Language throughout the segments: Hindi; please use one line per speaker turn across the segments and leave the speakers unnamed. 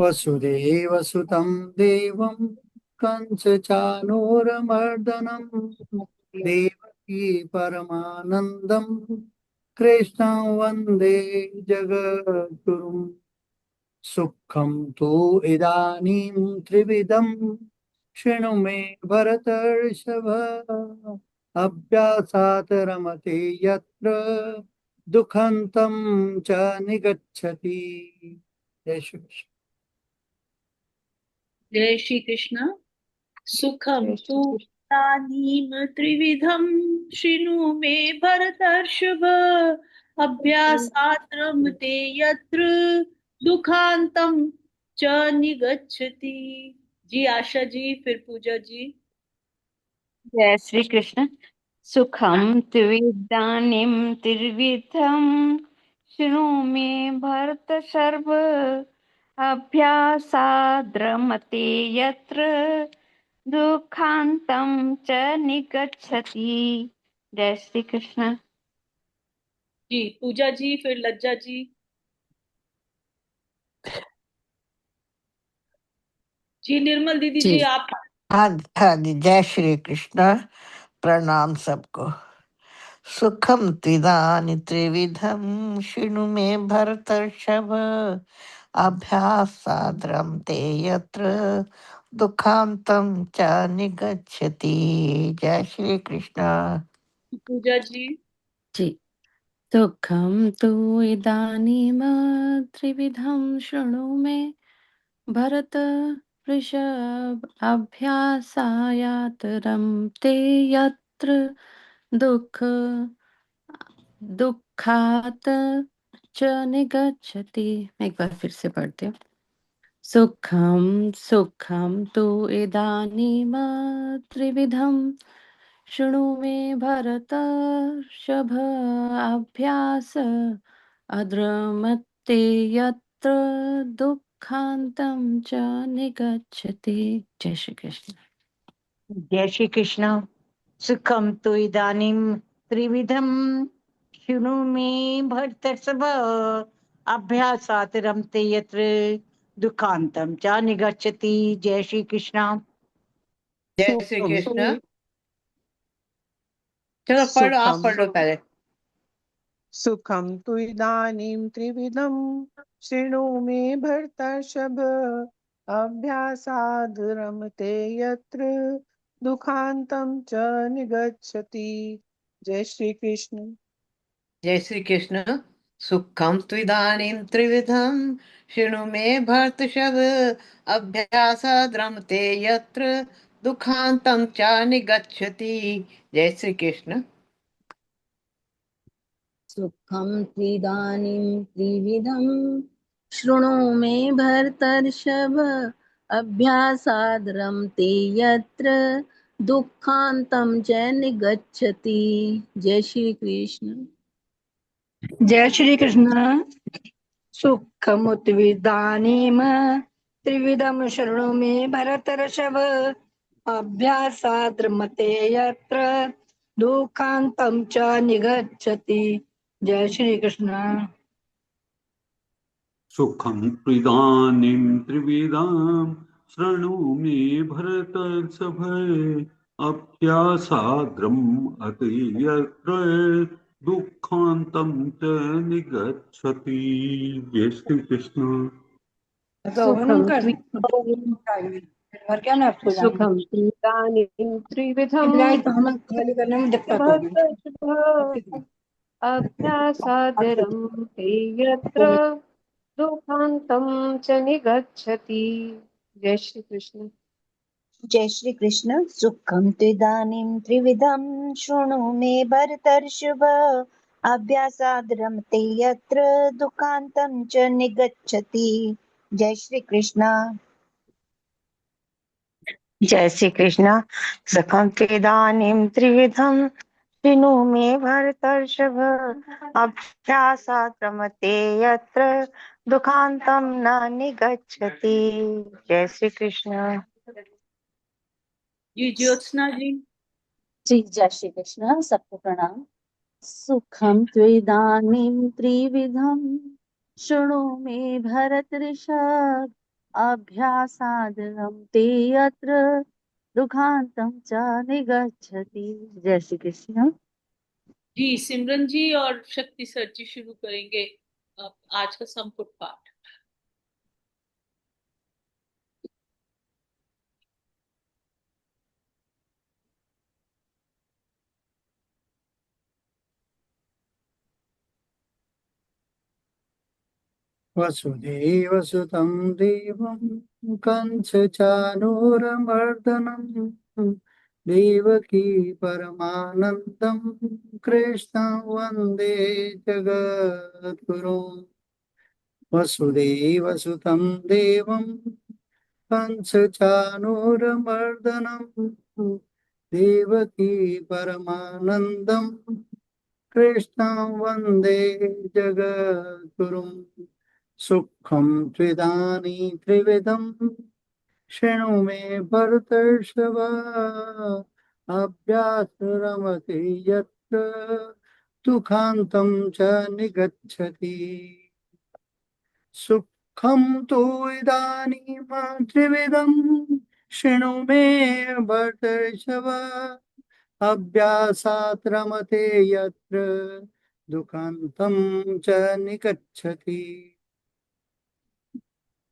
वसुदेवसुतं देवं कंसचानूरमर्दनं देवकी परमानन्दं कृष्णं वन्दे जगद्गुरुम्। सुखं तु इदानीं त्रिविधं शृणु मे भरतर्षभ। अभ्यासात् रमते यत्र दुःखन्तं च निगच्छति। जय श्री कृष्ण।
जय श्री कृष्ण। सुखम
जय
तु
श्री कृष्ण।
इदानीं त्रिविधं शृणु मे भरतर्षभ। अभ्यासात् रमते यत्र दुखांतं च निगच्छति। जी आशा जी, फिर पूजा जी।
जय श्री कृष्ण। सुखम त्विदानीं त्रिविधं शृणु मे भरत सर्व। अभ्यासाद्रमते यत्र दुःखान्तं च निगच्छति। जय श्री कृष्ण।
जी पूजा जी, फिर लज्जा जी। जी निर्मल दीदी
जी
जी आप।
हाँ हाँ जी, जय श्री कृष्ण। प्रणाम सबको। सुखम त्विदानि त्रिविधम शृणु मे भरतर्षभ। अभ्यासाद्रं ते यत्र दुःखान्तं च निगच्छति। जय श्री कृष्ण।
पूजा जी।
जी सुखं तु इदानीं त्रिविधं शृणु मे भरत ऋषभ। अभ्यासायातरं ते यत्र दुःख दुःखात् च निगच्छति। मैं एक बार फिर से पढ़ती हूँ। सुखं तु इदानीं त्रिविधं शृणु मे भरतर्षभ। अभ्यास अद्रमते यत्र दुःखान्तं च निगच्छति। जय श्री कृष्ण।
जय श्री कृष्ण। सुखम तो इदानीं त्रिविधम शृणु मे भरतर्षभ। अभ्यासात् रमते यत्र दुःखान्तं च निगच्छति। जय श्री कृष्ण।
जय श्री
सुखम
कृष्ण। चलो पढ़ो, आप
सुखम
पढ़ो पहले।
सुखं तु इदानीं त्रिविधं शृणु मे भरतर्षभ। अभ्यासाद् रमते यत्र दुःखान्तं च निगच्छति। जय श्री कृष्ण।
जय श्री कृष्ण। सुखम त्विदानीं त्रिविधं शृणु मे भरतर्षभ। अभ्यासाद् रमते यत्र दुःखान्तं च निगच्छति। जय श्री कृष्ण।
सुखं त्विदानीं त्रिविधं शृणु मे भरतर्षभ। अभ्यासाद् रमते यत्र दुःखान्तं च निगच्छति। जय श्री कृष्ण।
जय श्री कृष्ण। सुखमुत्विदानीम त्रिविधम शरणु मे भरतर्षभ। अभ्यासाद्रमते यत्र दुःखान्तं च निगच्छति। जय श्री कृष्ण।
सुखं त्विदानीं त्रिविधां शृणु मे भरतर्षभ। अभ्यासाद्रम् अति यत्र दुःखान्तं च निगच्छति। जय श्री कृष्ण।
दोहन
सुखं
कर
त्विदानीं
और क्या ना आपको जाना
सुखम त्विदानीं त्रिविधम
इब्राहिम तो हम खाली करने में दिक्कत होगी।
भरतर्षभ। अभ्यासादरं ते यत्र दुःखान्तं च निगच्छति। जय श्री कृष्ण।
जय श्री कृष्ण। सुखं त्विदानीं त्रिविधं शृणु मे भरतर्षभ। अभ्यासाद् रमते यत्र दुःखान्तं च निगच्छति। जय श्री कृष्ण।
जय श्री कृष्ण। सुखम त्विदानीं त्रिविधं शृणु मे भरतर्षभ। अभ्यासात् रमते यत्र दुःखान्तं न निगच्छति। जय श्री कृष्ण।
जी ज्योत्सना जी।
जी जय श्री कृष्ण, सबको प्रणाम। सुखं त्विदानीं त्रिविधं शृणु मे भरतर्षभ। अभ्यासाद् रमते यत्र दुखांतं च निगच्छति। जय श्री कृष्ण।
जी सिमरन जी और शक्ति सर जी शुरू करेंगे आज का संपुट पाठ।
वसुदेवसुतं देवं कंसचानूरमर्दनं देवकी परमानन्दं कृष्णं वन्दे जगद्गुरुम्। वसुदेवसुतं देवं कंसचानूरमर्दनं देवकी परमानन्दं कृष्णं वन्दे जगद्गुरुम्। सुखं त्विदानीं त्रिविधं शृणु मे भरतर्षभ। अभ्यासरमते यत्र दुःखान्तं च निगच्छति। सुखं तु इदानीं त्रिविधं शृणु मे भरतर्षभ। अभ्यासात् रमते यत्र दुःखान्तं च निगच्छति।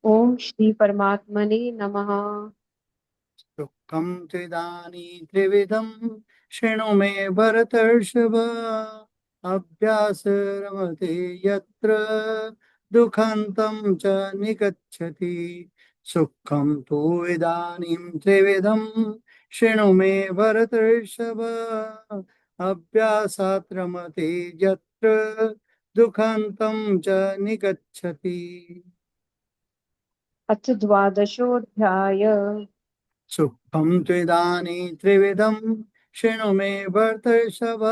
ओम श्री परमात्मने नमः।
दुःखं त्विदानीं त्रिविधं शृणु मे भरतर्षभ। अभ्यासरमते यत्र दुःखान्तं च निगच्छति। सुखं तु इदानीं त्रिविधं शृणु मे भरतर्षभ। अभ्यासात् रमते यत्र दुःखान्तं च निगच्छति।
अथ द्वादशोऽध्याय।
सुखं त्विदानीं त्रिविधं शृणु मे भरतर्षभ।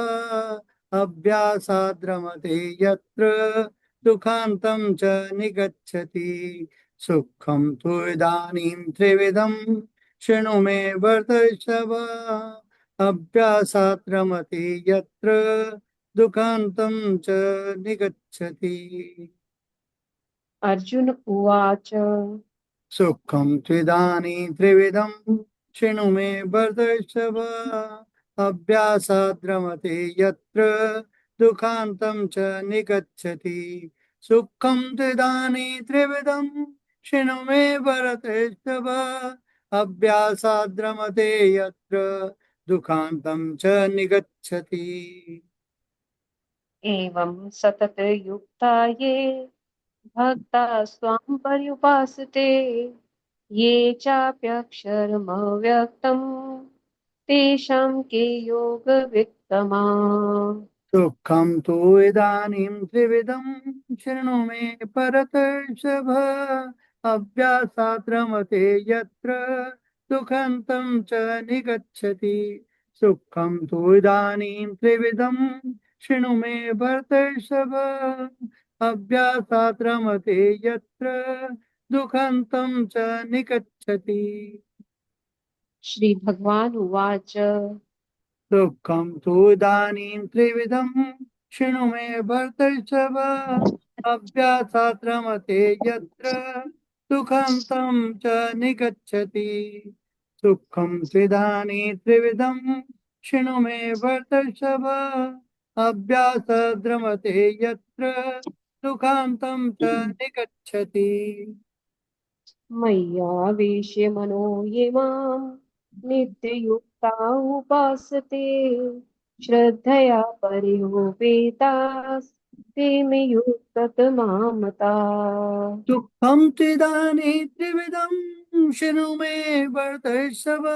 अभ्यासाद् रमते यत्र दुःखान्तं च निगच्छति। सुखं त्विदानीं त्रिविधं शृणु मे भरतर्षभ। अभ्यासात् रमते यत्र दुःखान्तं च निगच्छति।
अर्जुन उवाच।
सुखं त्विदानीं त्रिविधं शृणु मे भरतर्षभ। अभ्यासाद् रमते यत्र दुःखान्तं च निगच्छति। सुखं त्विदानीं त्रिविधं शृणु मे भरतर्षभ। अभ्यासाद् रमते यत्र दुःखान्तं च निगच्छति।
एवं सततयुक्ता ये भक्ता स्वां पर्युपासते ये चाप्यक्षरमव्यक्तम् तेषां के योगवित्तमा।
दुःखं तु इदानीं त्रिविधं शृणु मे भरतर्षभ। अभ्यासात् रमते यत्र दुःखान्तं च निगच्छति। सुखं तु इदानीं त्रिविधं शृणु मे भरतर्षभ। अभ्यासात् रमते यत्र दुःखान्तं च निगच्छति।
श्री भगवान उवाच।
दुःखं तु इदानीं त्रिविधं शृणु मे भरतर्षभ। अभ्यासात् रमते यत्र दुःखान्तं च निगच्छति। सुखं त्विदानीं त्रिविधं शृणु मे भरतर्षभ। अभ्यासात् रमते यत्र दुःखान्तं च निगच्छति।
मय्यावेश्य मनो ये माम् नित्ययुक्ता उपासते श्रद्धया परियोपेतास्ते मे युक्ततमामता।
दुःखं त्विदानीं त्रिविधं शृणु मे भरतर्षभ।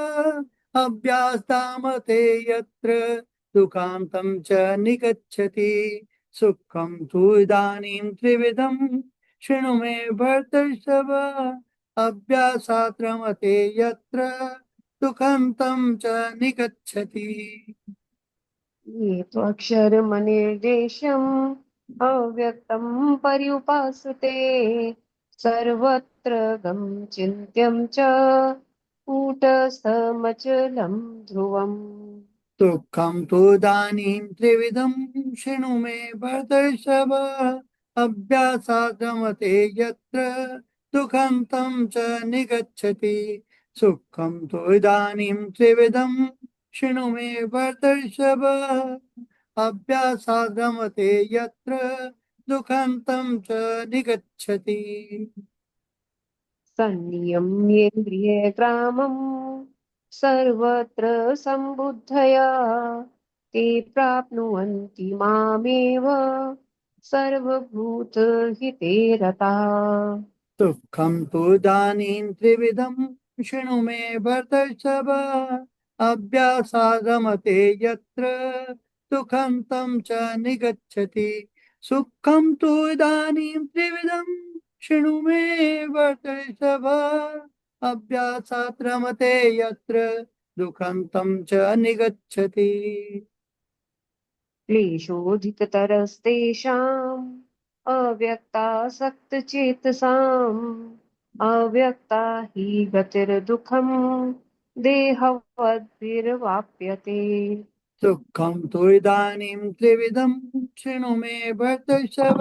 अभ्यासामते यत्र दुःखान्तं च निगच्छति। सुखं तु इदानीं त्रिविधं शृणु मे भरतर्षभ। अभ्यासात् रमते यत्र दुःखान्तं च निगच्छति।
ये त्वक्षरमनिर्देशम् अव्यक्तं पर्युपासते सर्वत्र गं चिन्त्यं च कूटस्थमचलं ध्रुवम्।
दुःखं तु इदानीं त्रिविधं शृणु मे भरतर्षभ। अभ्यासात् रमते यत्र दुःखन्तं च निगच्छति सुखं तु इदानीं त्रिविधं शृणु मे भरतर्षभ अभ्यासाद् रमते यत्र दुःखन्तं च निगच्छति
संयम्येन्द्रियग्रामं सर्वत्र सम्बुद्धया ते प्राप्नुवन्ति मामेव सर्वभूतहिते रताः
दुःखं तु इदानीं त्रिविधं शृणु मे भरतर्षभ अभ्यासाद् रमते यत्र दुःखन्तं च निगच्छति सुखं तु इदानीं त्रिविधं शृणु मे भरतर्षभ अभ्यासात् रमते यत्र दुःखन्तं च निगच्छति
क्लेशोऽधिकतरस्तेषाम् अव्यक्तासक्तचेतसाम् अव्यक्ता हि गतिर्दुःखम् देहवद्भिर्वाप्यते
दुःखं तु इदानीं त्रिविधं शृणु मे भरतर्षभ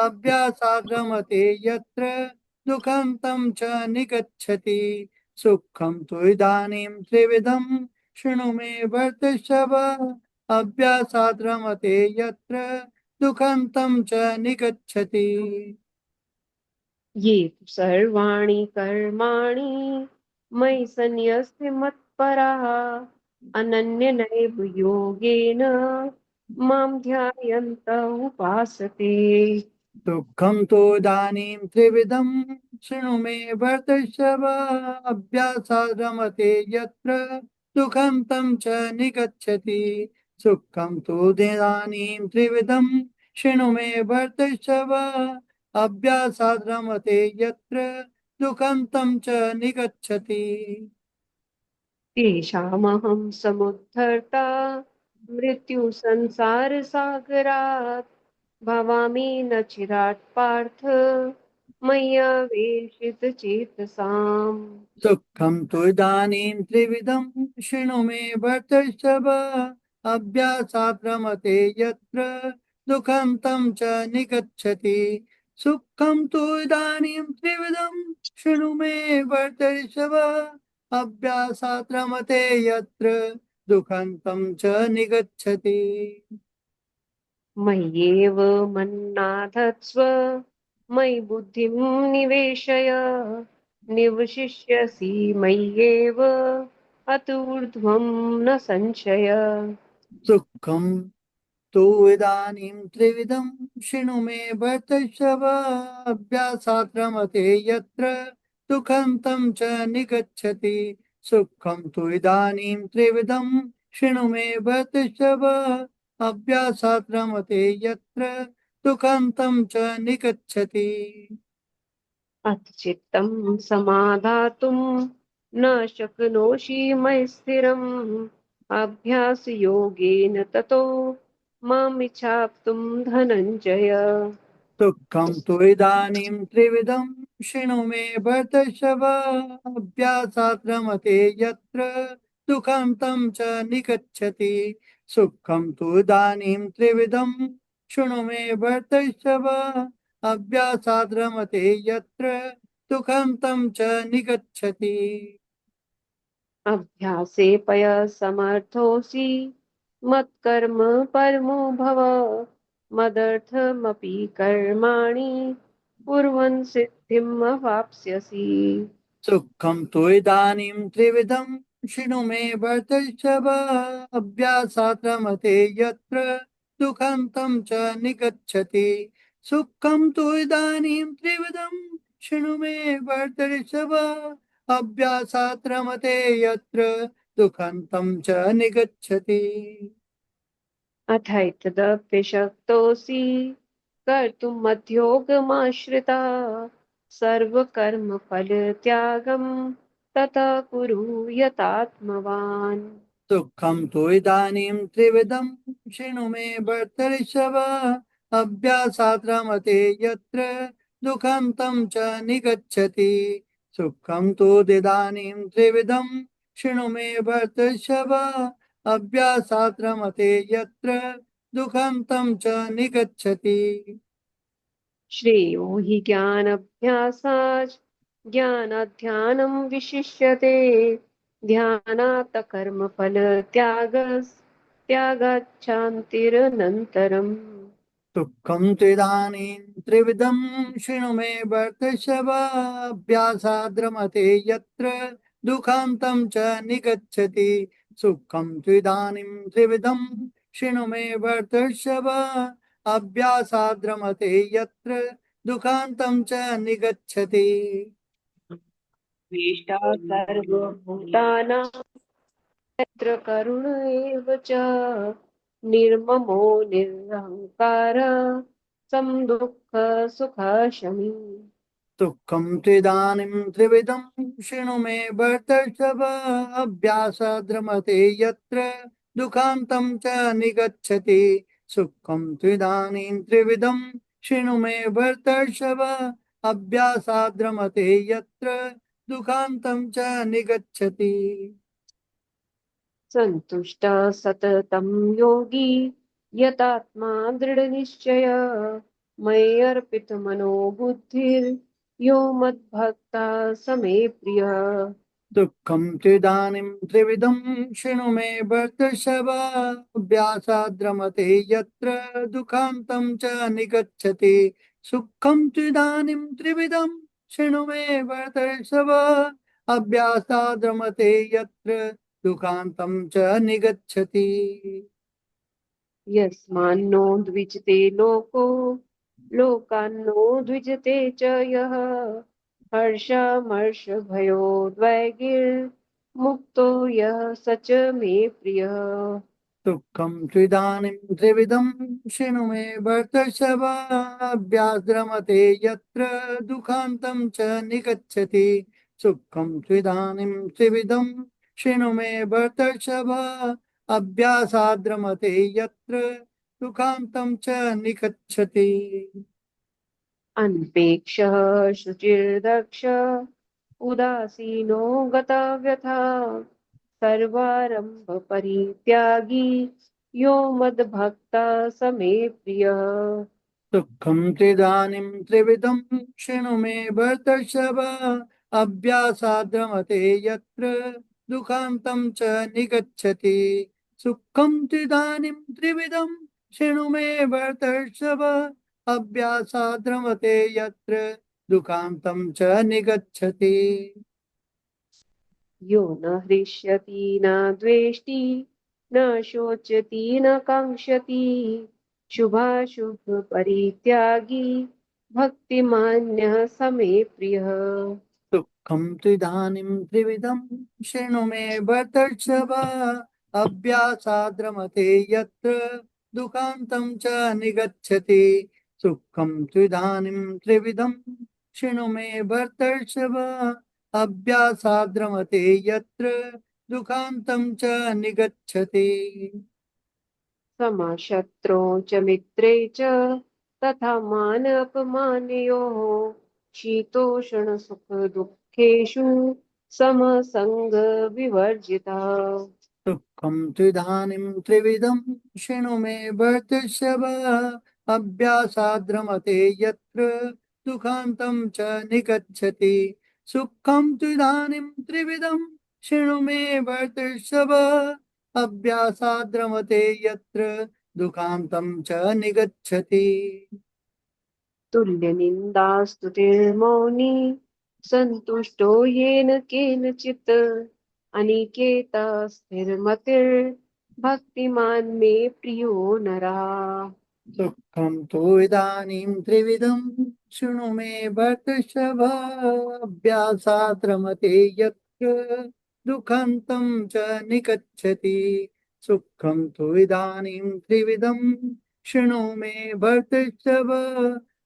अभ्यासाद् रमते यत्र दुःखन्तं च निगच्छति सुखं तु इदानीं त्रिविधं शृणु मे भरतर्षभ अभ्यासाद् रमते यत्र दुःखन्तं च निगच्छति
ये तु सर्वाणि कर्माणि मयि सन्न्यस्य मत्पराः अनन्यनैव योगेन मां ध्यायन्त उपासते
दुःखं तु इदानीं त्रिविधं शृणु मे भरतर्षभ अभ्यासाद् रमते यत्र दुःखन्तं च निगच्छति सुखं तु इदानीं त्रिविधं शृणु मे भरतर्षभ अभ्यासाद् रमते यत्र दुःखन्तं च निगच्छति
तेषामहं समुद्धर्ता मृत्युसंसारसागरात् भवामि न चिरात् पार्थ मय्यावेशितचेतसाम्
दुःखं तु इदानीं त्रिविधं शृणु मे भरतर्षभ अभ्यासात् रमते यत्र दुःखन्तं च निगच्छति सुखं तु इदानीं त्रिविधं शृणु मे भरतर्षभ अभ्यासात् रमते यत्र दुःखन्तं च निगच्छति
मय्येव मन्नाधत्स्व मयि बुद्धिं निवेशय निवशिष्यसि मय्येव अतूर्ध्वं न संशय
दुःखं तु इदानीं त्रिविधं शृणु मे भरतर्षभ अभ्यासात् रमते यत्र दुःखन्तं च निगच्छति सुखं तु इदानीं त्रिविधं शृणु मे भरतर्षभ अभ्यासात् रमते यत्र दुःखन्तं च निगच्छति
अथ चित्तं समाधातुं न शक्नोषि मयि स्थिरम् अभ्यासयोगेन ततो मामिच्छाप्तुं धनञ्जय
दुःखं तु इदानीं त्रिविधं शृणु मे भरतर्षभ अभ्यासात् रमते यत्र दुःखन्तं च निगच्छति सुखं तु इदानीं त्रिविधं शृणु मे भरतर्षभ अभ्यासात् रमते यत्र दुःखन्तं च निगच्छति
अभ्यासे पयसमर्थोऽसि मत्कर्म परमो भव मदर्थमपि कर्माणि कुर्वन् सिद्धिम् अवाप्स्यसि
सुखं तु इदानीं त्रिविधं शृणु मे भरतर्षभ अभ्यासात् रमते यत्र दुःखन्तं च निगच्छति सुखं तु इदानीं त्रिविधं शृणु मे भरतर्षभ अभ्यासात् रमते यत्र दुःखन्तं च निगच्छति
अथैतदप्यशक्तोऽसि कर्तुम् मध्योगमाश्रिता सर्वकर्मफलत्यागं ततः कुरु यतात्मवान्
दुःखं तु इदानीं त्रिविधं शृणु मे भरतर्षभ अभ्यासात् रमते यत्र दुःखन्तं च निगच्छति सुखं तु इदानीं त्रिविधं शृणु मे भरतर्षभ अभ्यासात् रमते यत्र दुःखन्तं च निगच्छति
श्रेयो हि ज्ञानाभ्यासात् ज्ञानाध्यानं विशिष्यते ध्यानात् कर्मफलत्यागाच्छान्तिरनन्तरम्
दुःखं त्विदानीं त्रिविधं शृणु मे भर्तृषभ अभ्यासाद्रमते यत्र दुःखान्तं च निगच्छति सुखं त्विदानीं त्रिविधं शृणु मे भर्तृषभ अभ्यासाद्रमते यत्र दुःखान्तं च निगच्छति
द्वेष्टा सर्वभूतानां यत्र करुण एव च निर्ममो निरहङ्कार समदुःख सुखशमी
दुःखं त्विदानीं त्रिविधं शृणु मे भर्तर्षभ अभ्यासाद्रमते यत्र दुःखान्तं च निगच्छति सुखं त्विदानीं त्रिविधं शृणु मे भर्तर्षभ अभ्यासाद्रमते यत्र दुःखान्तं च निगच्छति
सन्तुष्टः सततं योगी यतात्मा दृढनिश्चय मयि अर्पितमनो बुद्धिर्यो मद्भक्ता स मे प्रियः
दुःखं त्विदानीं त्रिविधं शृणु मे भर्तृषभ अभ्यासाद्रमते यत्र दुःखान्तं च निगच्छति सुखं त्विदानीं त्रिविधं शृणु मे भर्तृषभ अभ्यासाद्रमते यत्र दुःखान्तं च निगच्छति
यस्मान्नो द्विजते लोको लोकान्नो द्विजते च यः हर्षमर्षभयोद्वेगैर्मुक्तो यः स च मे प्रियः
दुःखं त्विदानीं त्रिविधं शृणु मे भर्तृषभ अभ्यासद्रमते यत्र दुःखान्तं च निगच्छति सुखं त्विदानीं त्रिविधं शृणु मे भर्तृषभ अभ्यासाद्रमते यत्र दुःखान्तं च निगच्छति
अनपेक्षः शुचिर्दक्ष उदासीनो गतव्यथा सर्वारंभ परित्यागी यो मद्भक्ता स मे प्रियः
दुःखं त्रिदानीं त्रिविधं शृणु मे भर्तर्षभ अभ्यासाद्रमते यत्र दुःखान्तं च निगच्छति सुखं त्रिदानीं त्रिविधं शृणु मे भर्तर्षभ अभ्यासाद्रमते यत्र दुःखान्तं च निगच्छति
यो न हृष्यति न द्वेष्टि न शोचति न काङ्क्षति शुभाशुभ परित्यागी भक्तिमान्यः स मे प्रियः
दुःखं त्रिदानीं त्रिविधं शृणु मे भर्तर्षभ अभ्यासाद्रमते यत्र दुःखान्तं च निगच्छति सुखं त्रिदानीं त्रिविधं शृणु मे भर्तर्षभ अभ्यासाद्रमते यत्र दुःखान्तं च निगच्छति
समशत्रौ च मित्रे च तथा मान अपमानयोः शीतोष्णसुखदुःखेषु समसङ्गविवर्जितः
दुःखं त्रिदानीं त्रिविधं शृणु मे भर्तृषभ अभ्यासाद्रमते यत्र दुःखान्तं च निगच्छति सुखं त्रिदानीं त्रिविधं शृणु मे भर्तृषभ अभ्यासाद्रमते यत्र दुःखान्तं च निगच्छति
तुल्यनिन्दास्तुतिर्मौनी सन्तुष्टो येन केनचित् अनिकेता स्थिरमतिर्भक्तिमान् मे प्रियो नरः
दुःखं तु इदानीं त्रिविधं शृणु मे भर्तृषभ अभ्यासात् रमते यत्र दुःखान्तं च निगच्छति सुखं तु इदानीं त्रिविधं शृणु मे भर्तृषभ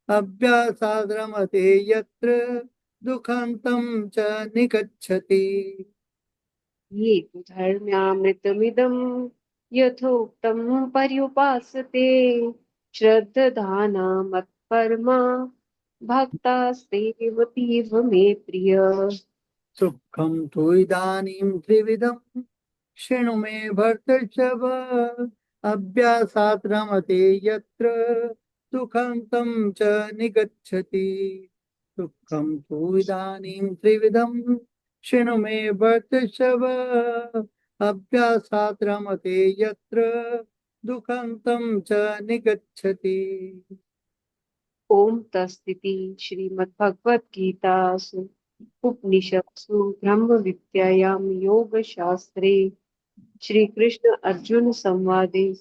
अभ्यासात् रमते यत्र दुःखान्तं च निगच्छति
ये तु धर्म्यामृतमिदं यथोक्तं पर्युपासते श्रद्धाना मत्परमा भक्तास्तेव तीव्र मे प्रिय
सुखं तु इदानीं त्रिविधं शृणु मे भर्तृषभ अभ्यासात् रमते यत्र दुःखान्तं च निगच्छति दुःखं तु इदानीं त्रिविधं शृणु मे भर्तृषभ अभ्यासात् रमते यत्र दुःखान्तं च निगच्छति।
ओम तस्तिति श्रीमद्भगवत गीतासु उपनिषत्सु ब्रह्म विद्यायां योग शास्त्रे श्री कृष्ण अर्जुन संवादे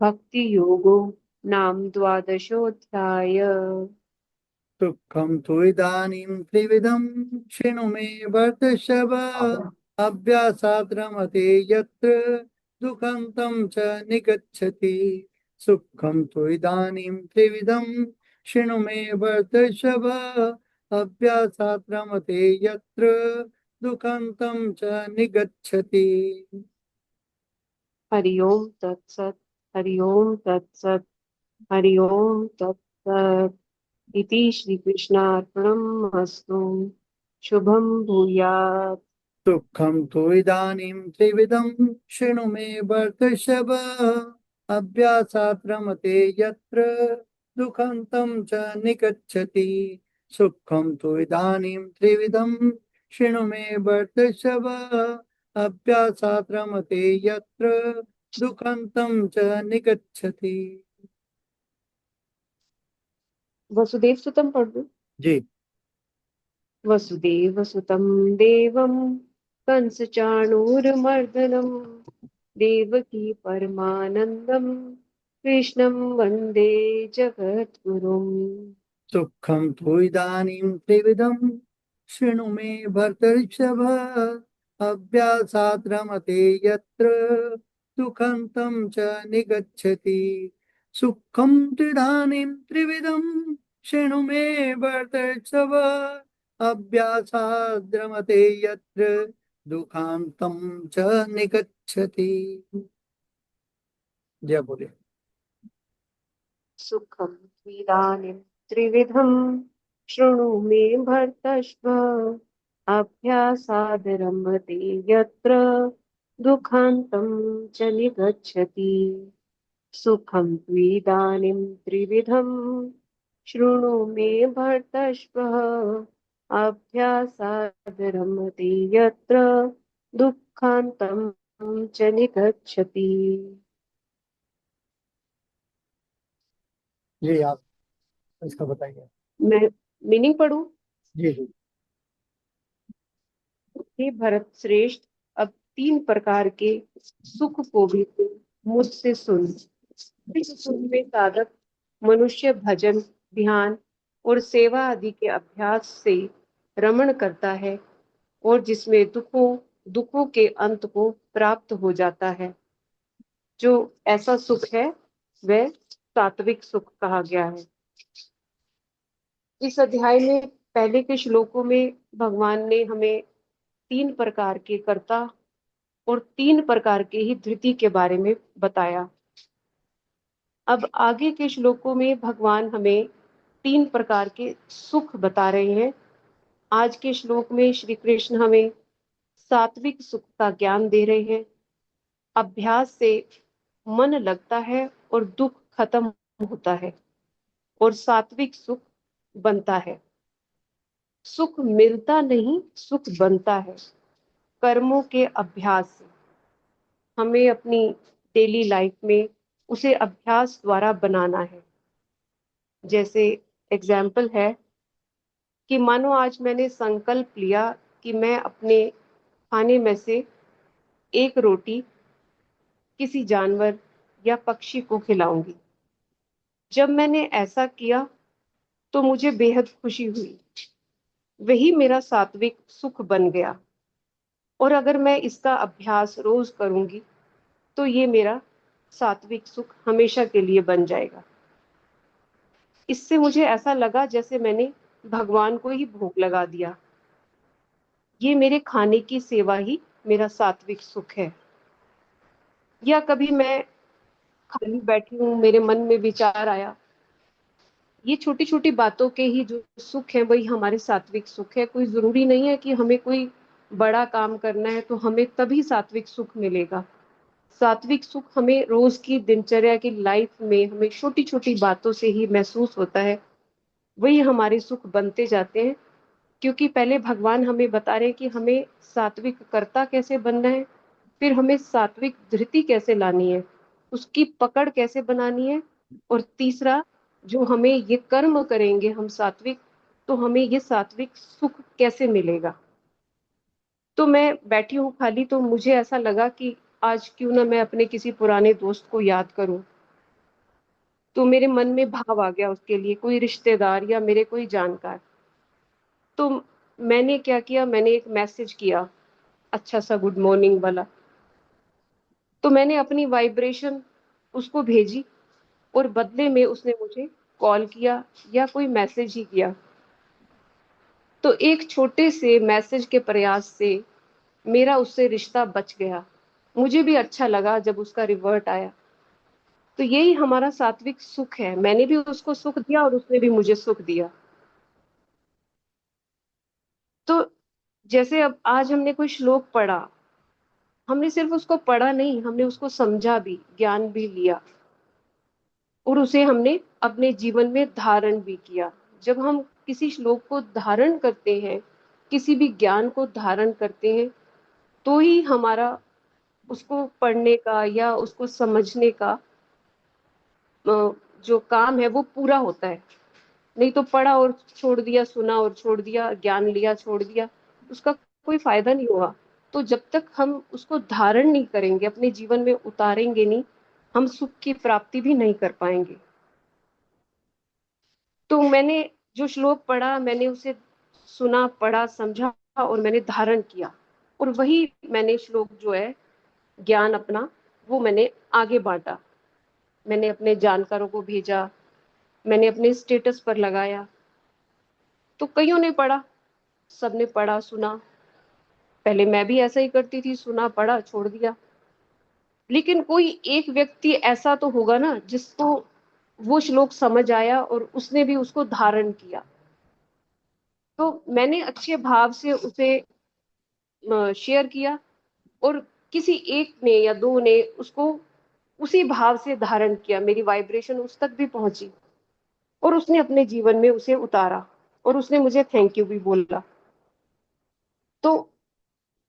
भक्ति योगो नाम द्वादशोऽध्याय।
दुःखं तु इदानीं त्रिविधं शृणु मे भर्तृषभ अभ्यासात् रमते यत्र दुःखान्तं च निगच्छति सुखं तु इदानीं त्रिविधं शृणु मे भर्तृषभ अभ्यासात् रमते यत्र दुःखान्तं च निगच्छति।
हरि ओम तत्सत् हरि ओम तत्सत् हरि ओम तत्सत् इति श्री कृष्णार्पणमस्तु। शुभं भूयात्।
दुःखं तु इदानीं त्रिविधं शृणु मे भर्तृषभ अभ्यासात् रमते यत्र दुःखान्तं च निगच्छति सुखं तु इदानीं त्रिविधं शृणु मे भर्तृषभ अभ्यासात् रमते यत्र दुःखान्तं च निगच्छति।
वसुदेव सुतम पढ़ दो।
जी।
वसुदेव सुतं देवं कंसचाणूरमर्दनं देवकी परमानन्दं कृष्णं वन्दे जगद्गुरुम्।
सुखं तु इदानीं त्रिविधं शृणु मे भर्तृषभ अभ्यासात् रमते यत्र दुःखान्तं च निगच्छति सुखं तु इदानीं त्रिविधं शृणु मे भर्तृषभ अभ्यासात् रमते यत्र दुःखान्तं च निगच्छति। जय बोले।
सुखं त्विदानीं त्रिविधं शृणु मे भर्तश्व अभ्यासाद् रमते यत्र दुःखान्तं च निगच्छति सुखं त्विदानीं त्रिविधं शृणु मे भर्तश्व अभ्यासाद् रमते यत्र दुःखान्तं च निगच्छति।
जी आप इसका बताइए।
मैं मीनिंग पढ़ूं?
जी जी।
हे भरत श्रेष्ठ, अब 3 प्रकार के सुख को भी तू मुझसे सुन। इस सुख में साधक मनुष्य भजन, ध्यान और सेवा आदि के अभ्यास से रमण करता है और जिसमें दुखों के अंत को प्राप्त हो जाता है। जो ऐसा सुख है वह सात्विक सुख कहा गया है। इस अध्याय में पहले के श्लोकों में भगवान ने हमें 3 प्रकार के कर्ता और 3 प्रकार के ही धृति के बारे में बताया। अब आगे के श्लोकों में भगवान हमें 3 प्रकार के सुख बता रहे हैं। आज के श्लोक में श्री कृष्ण हमें सात्विक सुख का ज्ञान दे रहे हैं। अभ्यास से मन लगता है और दुख खत्म होता है और सात्विक सुख बनता है। सुख मिलता नहीं, सुख बनता है कर्मों के अभ्यास से। हमें अपनी डेली लाइफ में उसे अभ्यास द्वारा बनाना है। जैसे एग्जाम्पल है कि मानो आज मैंने संकल्प लिया कि मैं अपने खाने में से एक रोटी किसी जानवर या पक्षी को खिलाऊंगी। जब मैंने ऐसा किया तो मुझे बेहद खुशी हुई, वही मेरा सात्विक सुख बन गया। और अगर मैं इसका अभ्यास रोज करूंगी तो ये मेरा सात्विक सुख हमेशा के लिए बन जाएगा। इससे मुझे ऐसा लगा जैसे मैंने भगवान को ही भोग लगा दिया। ये मेरे खाने की सेवा ही मेरा सात्विक सुख है। या कभी मैं खाली बैठी हूँ, मेरे मन में विचार आया, ये छोटी छोटी बातों के ही जो सुख है वही हमारे सात्विक सुख है। कोई जरूरी नहीं है कि हमें कोई बड़ा काम करना है तो हमें तभी सात्विक सुख मिलेगा। सात्विक सुख हमें रोज की दिनचर्या की लाइफ में हमें छोटी छोटी बातों से ही महसूस होता है, वही हमारे सुख बनते जाते हैं। क्योंकि पहले भगवान हमें बता रहे हैं कि हमें सात्विक कर्ता कैसे बनना है, फिर हमें सात्विक धृति कैसे लानी है, उसकी पकड़ कैसे बनानी है, और तीसरा जो हमें ये कर्म करेंगे हम सात्विक, तो हमें ये सात्विक सुख कैसे मिलेगा। तो मैं बैठी हूँ खाली, तो मुझे ऐसा लगा कि आज क्यों ना मैं अपने किसी पुराने दोस्त को याद करूं। तो मेरे मन में भाव आ गया उसके लिए, कोई रिश्तेदार या मेरे कोई जानकार। तो मैंने क्या किया, मैंने एक मैसेज किया, अच्छा सा गुड मॉर्निंग वाला। तो मैंने अपनी वाइब्रेशन उसको भेजी, और बदले में उसने मुझे कॉल किया या कोई मैसेज ही किया। तो एक छोटे से मैसेज के प्रयास से मेरा उससे रिश्ता बच गया। मुझे भी अच्छा लगा जब उसका रिवर्ट आया। तो यही हमारा सात्विक सुख है, मैंने भी उसको सुख दिया और उसने भी मुझे सुख दिया। तो जैसे अब आज हमने कोई श्लोक पढ़ा, हमने सिर्फ उसको पढ़ा नहीं, हमने उसको समझा भी, ज्ञान भी लिया, और उसे हमने अपने जीवन में धारण भी किया। जब हम किसी श्लोक को धारण करते हैं, किसी भी ज्ञान को धारण करते हैं, तो ही हमारा उसको पढ़ने का या उसको समझने का जो काम है वो पूरा होता है। नहीं तो पढ़ा और छोड़ दिया, सुना और छोड़ दिया, ज्ञान लिया छोड़ दिया, उसका कोई फायदा नहीं हुआ। तो जब तक हम उसको धारण नहीं करेंगे, अपने जीवन में उतारेंगे नहीं, हम सुख की प्राप्ति भी नहीं कर पाएंगे। तो मैंने जो श्लोक पढ़ा, मैंने उसे सुना, पढ़ा, समझा, और मैंने धारण किया, और वही मैंने श्लोक जो है ज्ञान अपना, वो मैंने आगे बांटा। मैंने अपने जानकारों को भेजा, मैंने अपने स्टेटस पर लगाया। तो कईयों ने पढ़ा, सबने पढ़ा सुना। पहले मैं भी ऐसा ही करती थी, सुना पढ़ा छोड़ दिया। लेकिन कोई एक व्यक्ति ऐसा तो होगा ना जिसको वो श्लोक समझ आया और उसने भी उसको धारण किया। तो मैंने अच्छे भाव से उसे शेयर किया, और किसी एक ने या दो ने उसको उसी भाव से धारण किया, मेरी वाइब्रेशन उस तक भी पहुंची, और उसने अपने जीवन में उसे उतारा, और उसने मुझे थैंक यू भी बोला। तो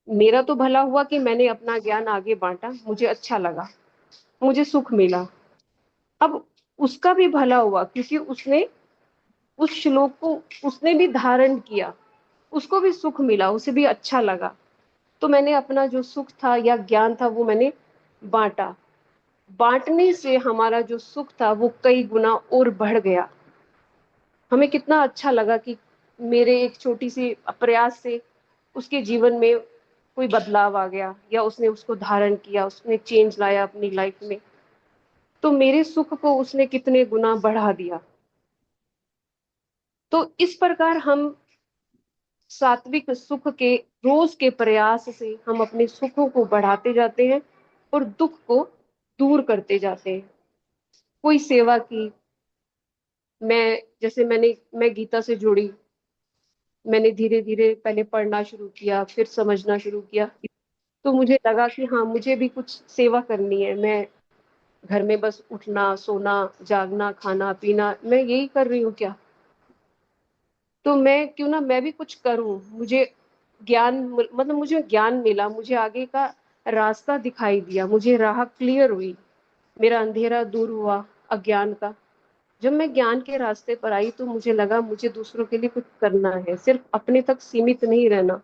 मेरा तो भला हुआ कि मैंने अपना ज्ञान आगे बांटा, मुझे अच्छा लगा, मुझे सुख मिला। अब उसका भी भला हुआ, क्योंकि उसने उस श्लोक को उसने भी धारण किया, उसको भी सुख मिला, उसे भी अच्छा लगा। तो मैंने अपना जो सुख था या ज्ञान था वो मैंने बांटा। बांटने से हमारा जो सुख था वो कई गुना और बढ़ गया। हमें कितना अच्छा लगा कि मेरे एक छोटी सी प्रयास से उसके जीवन में कोई बदलाव आ गया, या उसने उसको धारण किया, उसने चेंज लाया अपनी लाइफ में। तो मेरे सुख को उसने कितने गुना बढ़ा दिया। तो इस प्रकार हम सात्विक सुख के रोज के प्रयास से हम अपने सुखों को बढ़ाते जाते हैं और दुख को दूर करते जाते हैं। कोई सेवा की, मैं गीता से जुड़ी, मैंने धीरे धीरे पहले पढ़ना शुरू किया, फिर समझना शुरू किया। तो मुझे लगा कि हाँ, मुझे भी कुछ सेवा करनी है। मैं घर में बस उठना, सोना, जागना, खाना पीना, मैं यही कर रही हूँ क्या? तो मैं क्यों ना मैं भी कुछ करूं। मुझे ज्ञान, मतलब मुझे ज्ञान मिला, मुझे आगे का रास्ता दिखाई दिया, मुझे राह क्लियर हुई, मेरा अंधेरा दूर हुआ अज्ञान का। जब मैं ज्ञान के रास्ते पर आई तो मुझे लगा मुझे दूसरों के लिए कुछ करना है, सिर्फ अपने तक सीमित नहीं रहना।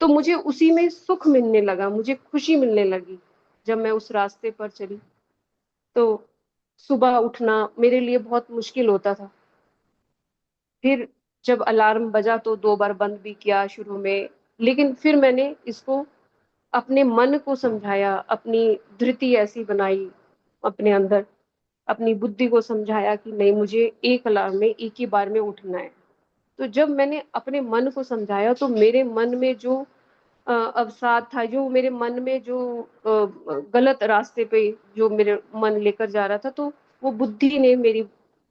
तो मुझे उसी में सुख मिलने लगा, मुझे खुशी मिलने लगी जब मैं उस रास्ते पर चली। तो सुबह उठना मेरे लिए बहुत मुश्किल होता था। फिर जब अलार्म बजा तो 2 बार बंद भी किया शुरू में, लेकिन फिर मैंने इसको अपने मन को समझाया, अपनी धृति ऐसी बनाई अपने अंदर, अपनी बुद्धि को समझाया कि नहीं, मुझे एक अलार्म में एक ही बार में उठना है। तो जब मैंने अपने मन को समझाया तो मेरे मन में जो अवसाद था, जो मेरे मन में जो गलत रास्ते पे जो मेरे मन लेकर जा रहा था, तो वो बुद्धि ने, मेरी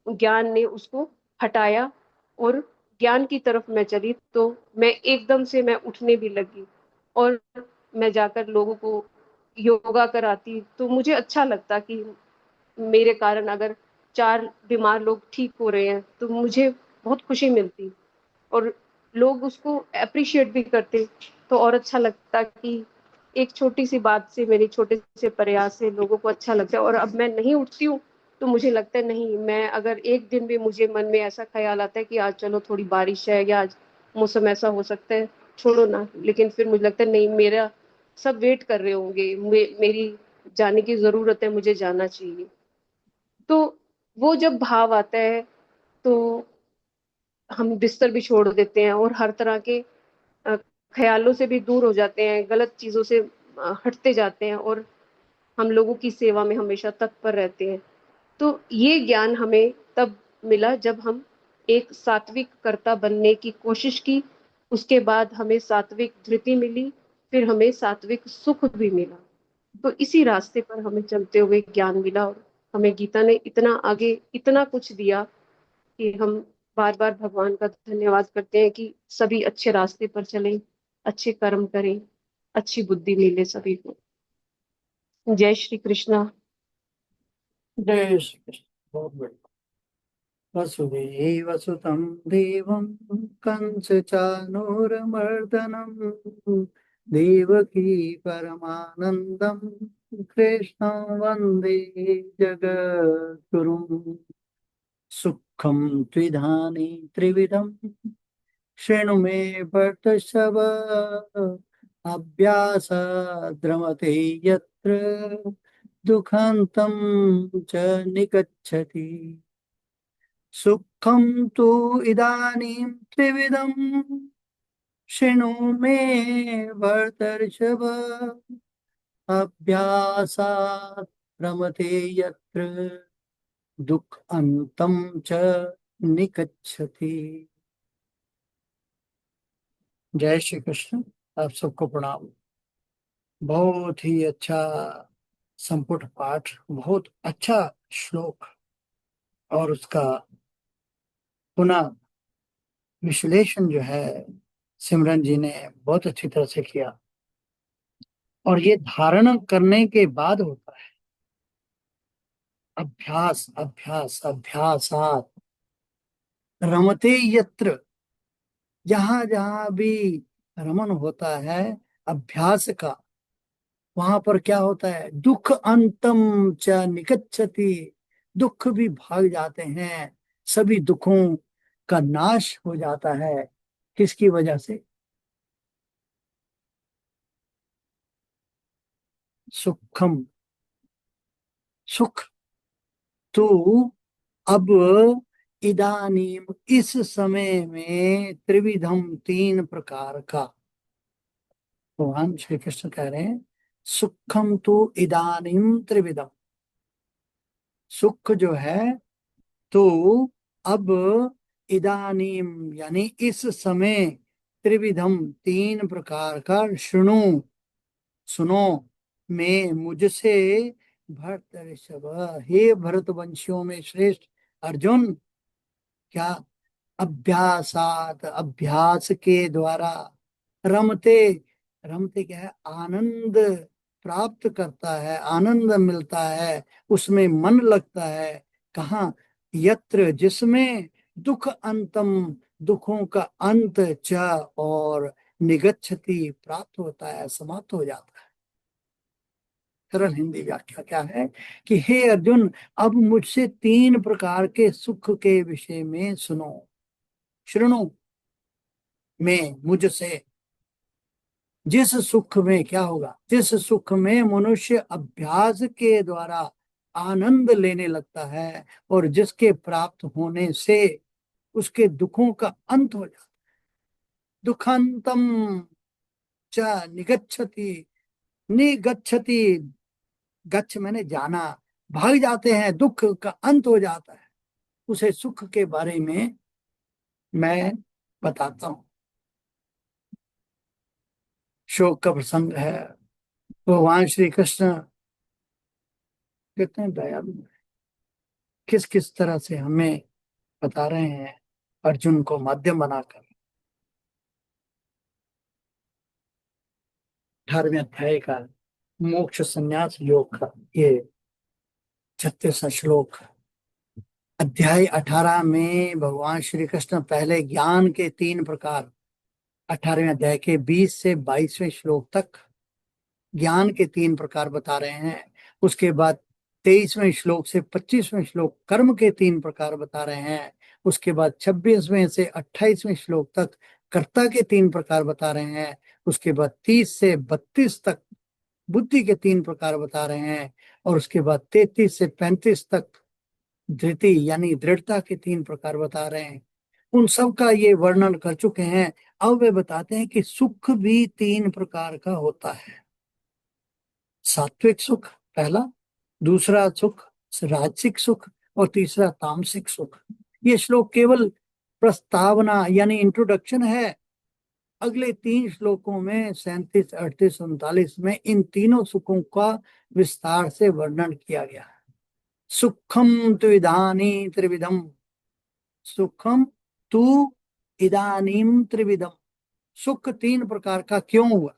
ज्ञान ने उसको हटाया, और ज्ञान की तरफ मैं चली। तो मैं एकदम से मैं उठने भी लगी, और मैं जाकर लोगों को योगा कराती तो मुझे अच्छा लगता कि मेरे कारण अगर 4 बीमार लोग ठीक हो रहे हैं तो मुझे बहुत खुशी मिलती, और लोग उसको एप्रिशिएट भी करते तो और अच्छा लगता कि एक छोटी सी बात से, मेरे छोटे से प्रयास से लोगों को अच्छा लगता है। और अब मैं नहीं उठती हूँ तो मुझे लगता है नहीं, मैं अगर एक दिन भी मुझे मन में ऐसा ख्याल आता है कि आज चलो थोड़ी बारिश है या आज मौसम ऐसा हो सकता है, छोड़ो ना, लेकिन फिर मुझे लगता है नहीं, मेरा सब वेट कर रहे होंगे, मेरी जाने की जरूरत है, मुझे जाना चाहिए। तो वो जब भाव आता है तो हम बिस्तर भी छोड़ देते हैं और हर तरह के अ, ख्यालों से भी दूर हो जाते हैं, गलत चीजों से हटते जाते हैं और हम लोगों की सेवा में हमेशा तत्पर रहते हैं। तो ये ज्ञान हमें तब मिला जब हम एक सात्विक कर्ता बनने की कोशिश की, उसके बाद हमें सात्विक धृति मिली, फिर हमें सात्विक सुख भी मिला। तो इसी रास्ते पर हमें चलते हुए ज्ञान मिला और हमें गीता ने इतना आगे इतना कुछ दिया कि हम बार बार भगवान का धन्यवाद करते हैं कि सभी अच्छे रास्ते पर चलें, अच्छे कर्म करें, अच्छी बुद्धि मिले सभी को। जय श्री कृष्णा।
जय श्री कृष्ण। बहुत बढ़िया। वसुदेवसुतं देवं कंसचानूरमर्दनं देवकी परमानन्दं कृष्णं वन्दे जगद्गुरुं। सुखं त्विधानि त्रिविधं शृणु मे भर्तृषभ अभ्यासद्रमते यत्र दुःखान्तं च निगच्छति। सुखं तु इदानीं त्रिविधं शृणु मे भर्तर्षभ अभ्यासात् रमते यत्र दुख अंतं च निगच्छति। जय श्री कृष्ण। आप सबको प्रणाम। बहुत ही अच्छा संपुट पाठ, बहुत अच्छा श्लोक, और उसका पुनः विश्लेषण जो है सिमरन जी ने बहुत अच्छी तरह से किया। और ये धारण करने के बाद होता है अभ्यास, अभ्यास अभ्यासात रमते यत्र। जहां जहां भी रमन होता है अभ्यास का, वहां पर क्या होता है? दुख अंतम च निगच्छति। दुख भी भाग जाते हैं, सभी दुखों का नाश हो जाता है। किसकी वजह से? सुखम, सुख तो अब इदानीम, इस समय में त्रिविधम, तीन प्रकार का। भगवान श्री कृष्ण कह रहे हैं सुखम तो इदानीम त्रिविधम। सुख जो है तो अब इदानीम यानी इस समय, त्रिविधम तीन प्रकार का, सुनो, सुनो, मैं मुझसे भरत ऋषभ, हे भरत वंशियों में श्रेष्ठ अर्जुन। क्या? अभ्यासात, अभ्यास के द्वारा, रमते, रमते क्या है? आनंद प्राप्त करता है, आनंद मिलता है, उसमें मन लगता है। कहाँ? यत्र, जिसमें दुख अंतम, दुखों का अंत, च और निगच्छति प्राप्त होता है, समाप्त हो जाता है। सरल हिंदी व्याख्या क्या है कि हे अर्जुन, अब मुझसे तीन प्रकार के सुख के विषय में सुनो। श्रृणु में, मुझसे। जिस सुख में क्या होगा? जिस सुख में मनुष्य अभ्यास के द्वारा आनंद लेने लगता है और जिसके प्राप्त होने से उसके दुखों का अंत हो जाता है। दुखांतम च निगच्छति, निगच्छति, गच्छ मैंने जाना, भाग जाते हैं, दुख का अंत हो जाता है। उसे सुख के बारे में मैं बताता हूं। शोक का प्रसंग है। भगवान श्री कृष्ण कितने दयालु हैं, किस किस तरह से हमें बता रहे हैं अर्जुन को माध्यम बनाकर। 18वें अध्याय का मोक्ष संन्यास योग का ये 36वां श्लोक। अध्याय 18 में भगवान श्री कृष्ण पहले ज्ञान के 3 प्रकार 18वें अध्याय के 20 से 22वें श्लोक तक ज्ञान के 3 प्रकार बता रहे हैं। उसके बाद 23वें श्लोक से 25वें श्लोक कर्म के 3 प्रकार बता रहे हैं। उसके बाद 26वें से 28वें श्लोक तक कर्ता के 3 प्रकार बता रहे हैं। उसके बाद 30 से 32 तक बुद्धि के 3 प्रकार बता रहे हैं। और उसके बाद 33 से 35 तक धृति यानी दृढ़ता के 3 प्रकार बता रहे हैं। उन सब का ये वर्णन कर चुके हैं। अब वे बताते हैं कि सुख भी 3 प्रकार का होता है। सात्विक सुख पहला, दूसरा सुख राजसिक सुख और तीसरा तामसिक सुख। ये श्लोक केवल प्रस्तावना यानी इंट्रोडक्शन है। अगले 3 श्लोकों में 37, 38, 39 में इन तीनों सुखों का विस्तार से वर्णन किया गया है। सुखम तु इदानीं त्रिविधम, सुखम तु इदानीं त्रिविधम। सुख 3 प्रकार का क्यों हुआ?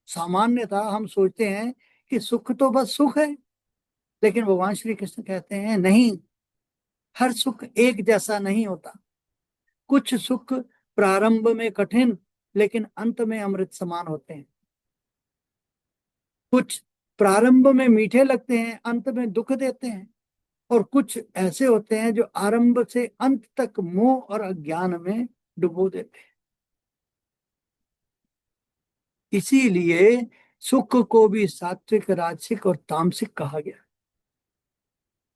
सामान्यतः हम सोचते हैं कि सुख तो बस सुख है, लेकिन भगवान श्री कृष्ण कहते हैं नहीं, हर सुख एक जैसा नहीं होता। कुछ सुख प्रारंभ में कठिन लेकिन अंत में अमृत समान होते हैं। कुछ प्रारंभ में मीठे लगते हैं, अंत में दुख देते हैं। और कुछ ऐसे होते हैं जो आरंभ से अंत तक मोह और अज्ञान में डुबो देते हैं। इसीलिए सुख को भी सात्विक, राजसिक और तामसिक कहा गया।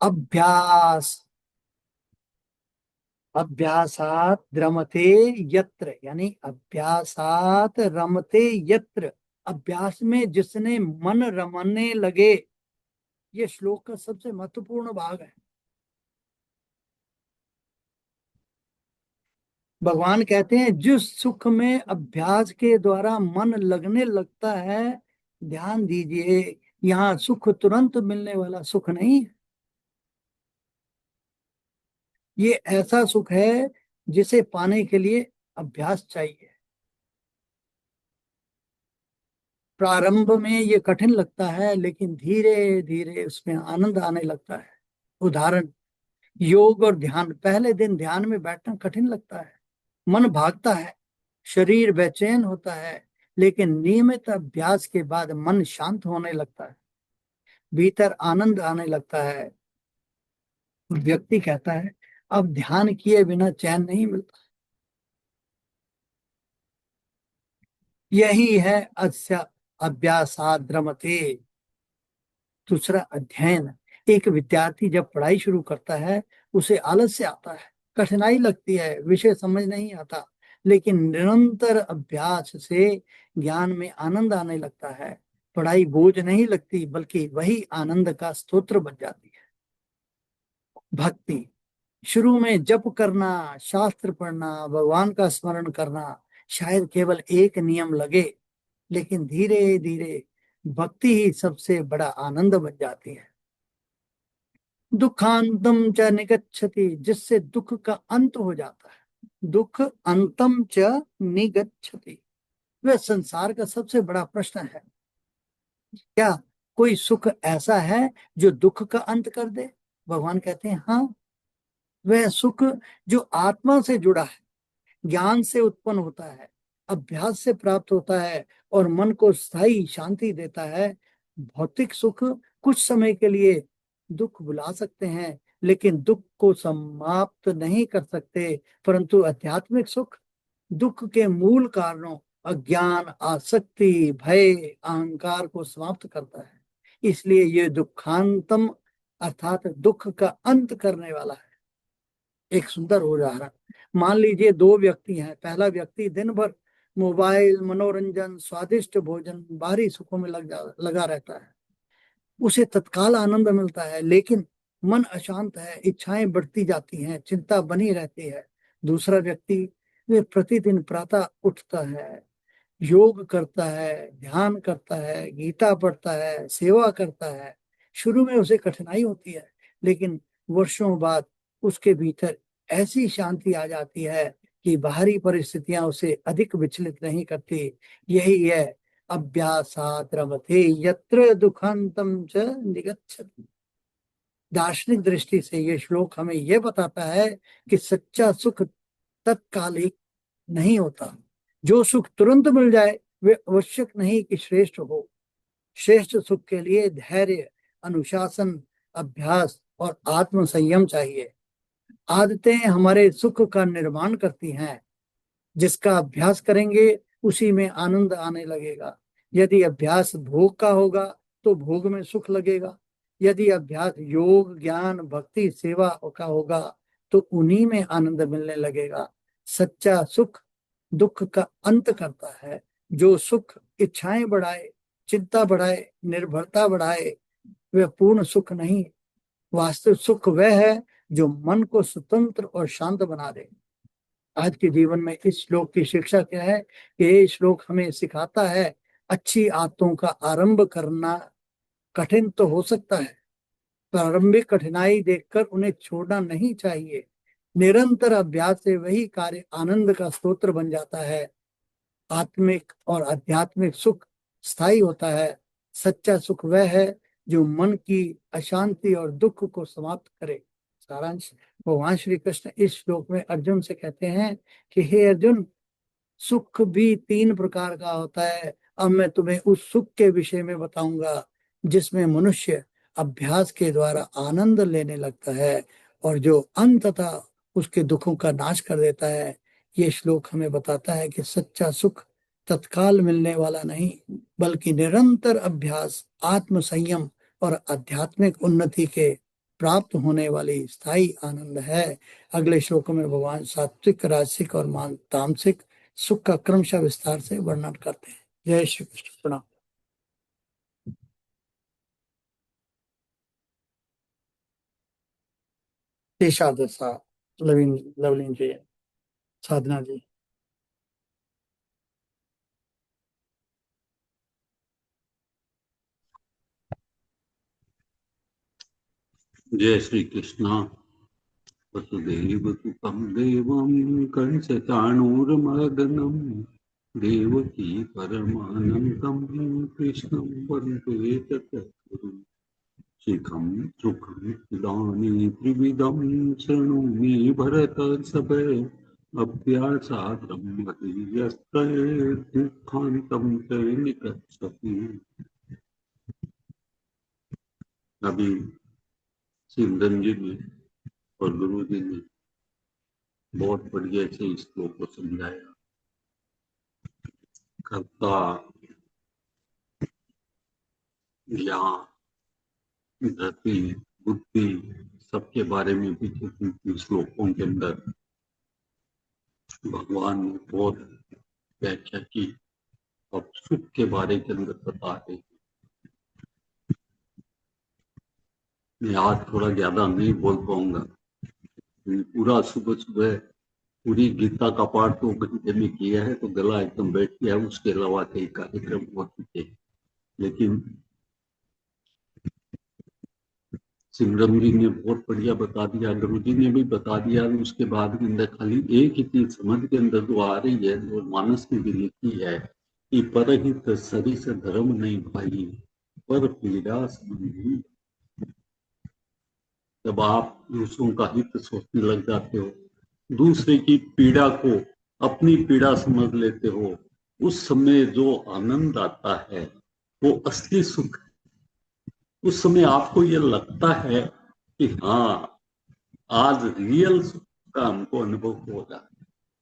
अभ्यास, अभ्यासात रमते यत्र, यानी अभ्यासात रमते यत्र, अभ्यास में जिसने मन रमने लगे। ये श्लोक का सबसे महत्वपूर्ण भाग है। भगवान कहते हैं जिस सुख में अभ्यास के द्वारा मन लगने लगता है, ध्यान दीजिए, यहाँ सुख तुरंत मिलने वाला सुख नहीं है। ये ऐसा सुख है जिसे पाने के लिए अभ्यास चाहिए। प्रारंभ में ये कठिन लगता है, लेकिन धीरे धीरे उसमें आनंद आने लगता है। उदाहरण, योग और ध्यान। पहले दिन ध्यान में बैठना कठिन लगता है, मन भागता है, शरीर बेचैन होता है, लेकिन नियमित अभ्यास के बाद मन शांत होने लगता है, भीतर आनंद आने लगता है। व्यक्ति कहता है अब ध्यान किए बिना चैन नहीं मिलता। यही है अस्य अभ्यासाद् रमते। दूसरा अध्ययन। एक विद्यार्थी जब पढ़ाई शुरू करता है उसे आलस्य आता है, कठिनाई लगती है, विषय समझ नहीं आता, लेकिन निरंतर अभ्यास से ज्ञान में आनंद आने लगता है। पढ़ाई बोझ नहीं लगती, बल्कि वही आनंद का स्तोत्र बन जाती है। भक्ति। शुरू में जप करना, शास्त्र पढ़ना, भगवान का स्मरण करना शायद केवल एक नियम लगे, लेकिन धीरे धीरे भक्ति ही सबसे बड़ा आनंद बन जाती है। दुखांतम च निगच्छति, जिससे दुख का अंत हो जाता है। दुख अंतम च निगच्छति, वह संसार का सबसे बड़ा प्रश्न है। क्या कोई सुख ऐसा है जो दुख का अंत कर दे? भगवान कहते हैं हाँ, वह सुख जो आत्मा से जुड़ा है, ज्ञान से उत्पन्न होता है, अभ्यास से प्राप्त होता है और मन को स्थायी शांति देता है। भौतिक सुख कुछ समय के लिए दुख भुला सकते हैं, लेकिन दुख को समाप्त नहीं कर सकते। परंतु आध्यात्मिक सुख दुख के मूल कारणों अज्ञान, आसक्ति, भय, अहंकार को समाप्त करता है। इसलिए ये दुखांतम अर्थात दुख का अंत करने वाला है। एक सुंदर उदाहरण, मान लीजिए 2 व्यक्ति हैं। पहला व्यक्ति दिन भर मोबाइल, मनोरंजन, स्वादिष्ट भोजन, बाहरी सुखों में लगा रहता है। उसे तत्काल आनंद मिलता है, लेकिन मन अशांत है, इच्छाएं बढ़ती जाती हैं, चिंता बनी रहती है। दूसरा व्यक्ति वे प्रतिदिन प्रातः उठता है, योग करता है, ध्यान करता है, गीता पढ़ता है, सेवा करता है। शुरू में उसे कठिनाई होती है, लेकिन वर्षों बाद उसके भीतर ऐसी शांति आ जाती है कि बाहरी परिस्थितियां उसे अधिक विचलित नहीं करती। यही है अभ्यासात् रमते यत्र दुखांतम च निगच्छति। दार्शनिक दृष्टि से ये श्लोक हमें यह बताता है कि सच्चा सुख तत्कालिक नहीं होता। जो सुख तुरंत मिल जाए वे आवश्यक नहीं कि श्रेष्ठ हो। श्रेष्ठ सुख के लिए धैर्य, अनुशासन, अभ्यास और आत्म संयम चाहिए। आदतें हमारे सुख का निर्माण करती हैं। जिसका अभ्यास करेंगे उसी में आनंद आने लगेगा। यदि अभ्यास भोग का होगा तो भोग में सुख लगेगा। यदि अभ्यास योग, ज्ञान, भक्ति, सेवा का होगा तो उन्हीं में आनंद मिलने लगेगा। सच्चा सुख दुख का अंत करता है। जो सुख इच्छाएं बढ़ाए, चिंता बढ़ाए, निर्भरता बढ़ाए, वह पूर्ण सुख नहीं। वास्तविक सुख वह है जो मन को स्वतंत्र और शांत बना दे। आज के जीवन में इस श्लोक की शिक्षा क्या है कि ये श्लोक हमें सिखाता है अच्छी आदतों का आरंभ करना कठिन तो हो सकता है, प्रारंभिक कठिनाई देखकर उन्हें छोड़ना नहीं चाहिए। निरंतर अभ्यास से वही कार्य आनंद का स्रोत बन जाता है। आत्मिक और आध्यात्मिक सुख स्थायी होता है। सच्चा सुख वह है जो मन की अशांति और दुख को समाप्त करे। सारांश, भगवान श्री कृष्ण इस श्लोक में अर्जुन से कहते हैं कि हे अर्जुन, सुख भी 3 प्रकार का होता है। अब मैं तुम्हें उस सुख के विषय में बताऊंगा जिसमें मनुष्य अभ्यास के द्वारा आनंद लेने लगता है और जो अंततः उसके दुखों का नाश कर देता है। ये श्लोक हमें बताता है कि सच्चा सुख तत्काल मिलने वाला नहीं, बल्कि निरंतर अभ्यास, आत्म संयम और आध्यात्मिक उन्नति के प्राप्त होने वाली स्थायी आनंद है। अगले श्लोकों में भगवान सात्विक, राजसिक और तामसिक सुख का क्रमशः विस्तार से वर्णन करते हैं। जय श्री कृष्ण। प्रणाम। दशा लवलीन जी, साधना जी।
जय श्री कृष्ण। वसुदेव सुतं देवं कंसचाणूरमर्दनं देवकी परमानन्दं कृष्णं वन्दे जगद्गुरुं। शिखं सुखं इदानीं त्रिविधं शृणु मे भरतर्षभ। अभ्यासाद्रह्मधीयस्ते दुःखान्तं च निगच्छति। अभी सिमरन जी ने और गुरु जी ने बहुत बढ़िया से इस श्लोक को समझाया। कर्ता, ज्ञान, धरती, बुद्धि सबके बारे में भी श्लोकों के अंदर भगवान ने बहुत व्याख्या की। अब सुख के बारे के अंदर बता रहे। मैं आज थोड़ा ज्यादा नहीं बोल पाऊंगा। पूरा सुबह सुबह पूरी गीता का पाठ 2 घंटे में किया है तो गला एकदम बैठ गया। उसके अलावा कई कार्यक्रम हो चुके हैं, लेकिन सिमरन जी ने बहुत बढ़िया बता दिया, गुरु जी ने भी बता दिया। उसके बाद के अंदर खाली एक ही चीज समझ के अंदर जो आ रही है, जो मानस में भी लिखी है कि परहित सरिस धर्म नहीं भाई, पर पीड़ा समझी। जब आप दूसरों का हित सोचने लग जाते हो, दूसरे की पीड़ा को अपनी पीड़ा समझ लेते हो, उस समय जो आनंद आता है वो असली सुख है। उस समय आपको ये लगता है कि हाँ, आज रियल सुख का हमको अनुभव हो रहा है।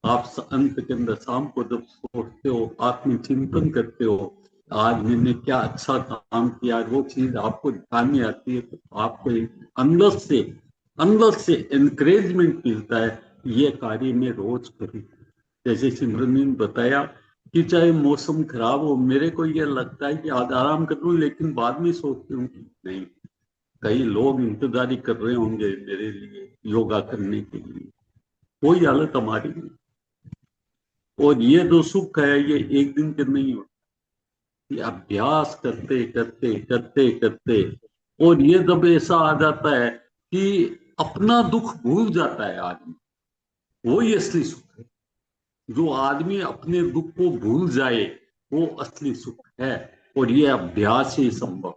आप अंत के अंदर शाम को जब सोचते हो, आत्मचिंतन करते हो, आज मैंने क्या अच्छा काम किया, वो चीज आपको ध्यान में आती है तो आपको अंदर से एनकरेजमेंट मिलता है, ये कार्य मैं रोज करूं। जैसे सिमरन ने बताया कि चाहे मौसम खराब हो, मेरे को ये लगता है कि आज आराम कर लूं, लेकिन बाद में सोचती हूँ कि नहीं, कई लोग इंतजारी कर रहे होंगे मेरे लिए योगा करने के लिए। कोई हालत हमारी नहीं। और ये जो सुख है ये एक दिन के नहीं होता, ये अभ्यास करते करते करते करते, और ये जब ऐसा आ जाता है कि अपना दुख भूल जाता है आदमी, वो ही असली सुख है। जो आदमी अपने दुख को भूल जाए वो असली सुख है। और ये अभ्यास ही संभव।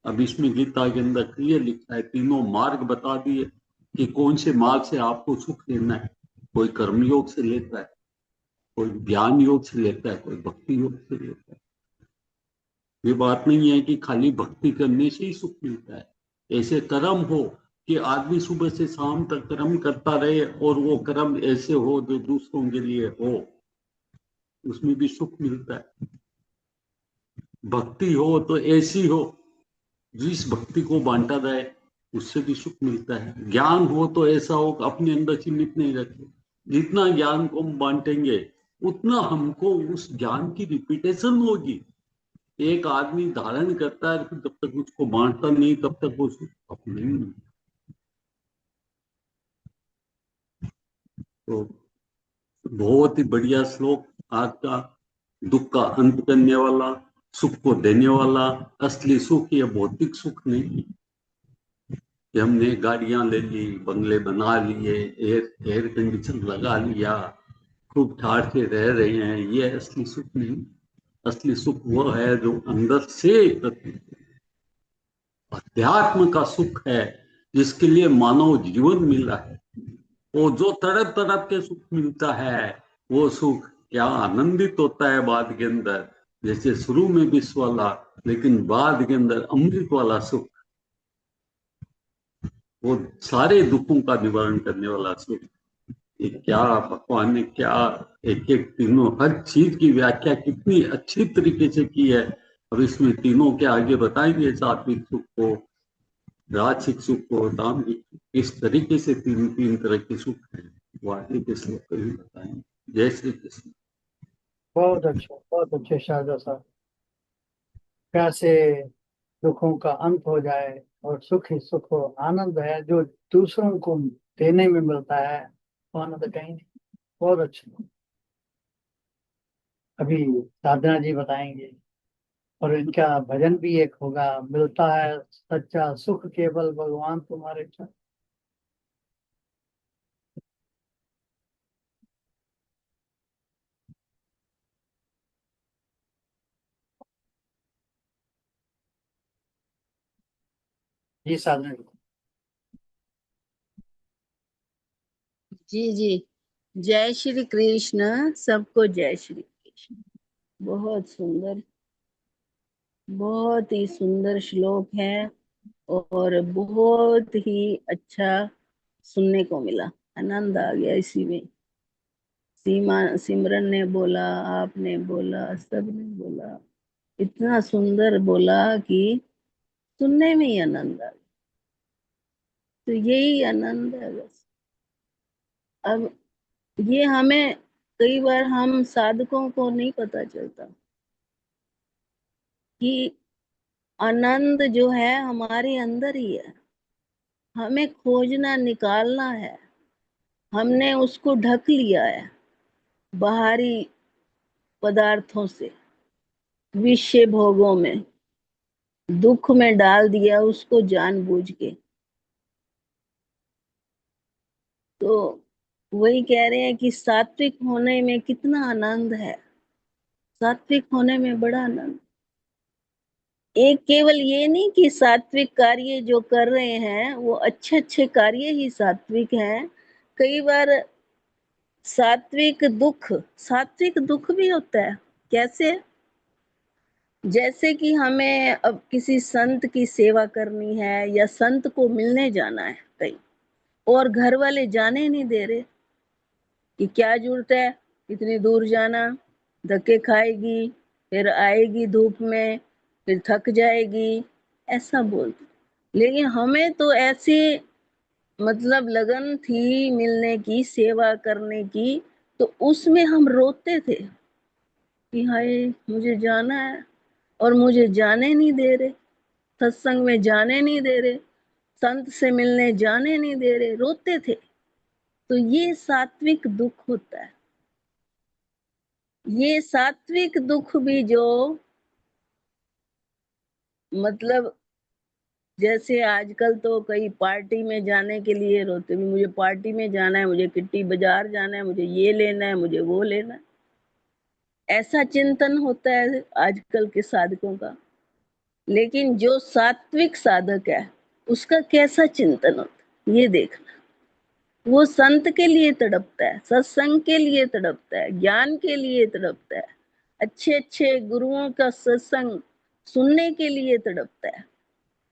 अब इसमें गीता के अंदर क्लियर लिखा है, तीनों मार्ग बता दिए कि कौन से मार्ग से आपको सुख लेना है। कोई कर्म योग से लेता है, कोई ज्ञान योग से लेता है, कोई भक्ति योग से लेता है। ये बात नहीं है कि खाली भक्ति करने से ही सुख मिलता है। ऐसे कर्म हो कि आदमी सुबह से शाम तक कर्म करता रहे और वो कर्म ऐसे हो जो दूसरों के लिए हो, उसमें भी सुख मिलता है। भक्ति हो तो ऐसी हो जिस भक्ति को बांटा जाए, उससे भी सुख मिलता है। ज्ञान हो तो ऐसा हो कि अपने अंदर सीमित नहीं रखे। जितना ज्ञान को हम बांटेंगे उतना हमको उस ज्ञान की रिपीटेशन होगी। एक आदमी धारण करता है, जब तक उसको बांटता नहीं तब तक वो सुख अपने नहीं मिलता। तो बहुत ही बढ़िया श्लोक आज का। दुख का अंत करने वाला, सुख को देने वाला। असली सुख ये भौतिक सुख नहीं कि हमने गाड़ियां ले ली, बंगले बना लिए, एयर कंडीशन लगा लिया, खूब ठाठ से रह रहे हैं, ये असली सुख नहीं। असली सुख वो है जो अंदर से अध्यात्म का सुख है, जिसके लिए मानव जीवन मिला है। वो जो तड़प तड़प के सुख मिलता है, वो सुख क्या आनंदित होता है बाद के अंदर। जैसे शुरू में विष वाला, लेकिन बाद के अंदर अमृत वाला सुख, वो सारे दुखों का निवारण करने वाला सुख। ये क्या भगवान ने क्या एक एक तीनों हर चीज की व्याख्या कितनी अच्छी तरीके से की है। अब इसमें तीनों के आगे बताएंगे, सात्विक सुख को, राजसिक सुख को, तामसिक सुख, इस तरीके से तीन तीन तरह के सुख है, वो आगे के श्लोक में बताएंगे। जय श्री कृष्ण।
बहुत अच्छे शारदा साहब। कैसे दुखों का अंत हो जाए और सुख ही सुख हो। आनंद है जो दूसरों को देने में मिलता है, वो आनंद कहीं नहीं। बहुत अच्छा। अभी साधना जी बताएंगे और इनका भजन भी एक होगा, मिलता है सच्चा सुख केवल भगवान तुम्हारे चरण। जी साधना जी।
जी जी। जय श्री कृष्ण। सबको जय श्री कृष्ण। बहुत सुंदर, बहुत ही सुंदर श्लोक है और बहुत ही अच्छा सुनने को मिला। आनंद आ गया इसी में। सीमा सिमरन ने बोला, आपने बोला, सबने बोला, इतना सुंदर बोला कि सुनने में ही आनंद आ गया। तो यही आनंद है बस। अब ये हमें कई बार हम साधकों को नहीं पता चलता कि आनंद जो है हमारे अंदर ही है। हमें खोजना, निकालना है। हमने उसको ढक लिया है बाहरी पदार्थों से, विषय भोगों में, दुख में डाल दिया उसको जानबूझ के। तो वही कह रहे हैं कि सात्विक होने में कितना आनंद है। सात्विक होने में बड़ा आनंद। एक केवल ये नहीं कि सात्विक कार्य जो कर रहे हैं वो अच्छे अच्छे कार्य ही सात्विक हैं। कई बार सात्विक दुख भी होता है। कैसे? जैसे कि हमें अब किसी संत की सेवा करनी है या संत को मिलने जाना है कहीं, और घर वाले जाने नहीं दे रहे कि क्या जरूरत है इतनी दूर जाना, धक्के खाएगी, फिर आएगी धूप में, फिर थक जाएगी, ऐसा बोलते। लेकिन हमें तो ऐसे मतलब लगन थी मिलने की, सेवा करने की, तो उसमें हम रोते थे कि हाय मुझे जाना है और मुझे जाने नहीं दे रहे, सत्संग में जाने नहीं दे रहे, संत से मिलने जाने नहीं दे रहे, रोते थे। तो ये सात्विक दुख होता है। ये सात्विक दुख भी जो मतलब जैसे आजकल तो कई पार्टी में जाने के लिए रोते भी, मुझे पार्टी में जाना है, मुझे किट्टी बाजार जाना है, मुझे ये लेना है, मुझे वो लेना है। ऐसा चिंतन होता है आजकल के साधकों का। लेकिन जो सात्विक साधक है उसका कैसा चिंतन होता है ये देखना। वो संत के लिए तड़पता है, सत्संग के लिए तड़पता है, ज्ञान के लिए तड़पता है, अच्छे अच्छे गुरुओं का सत्संग सुनने के लिए तड़पता है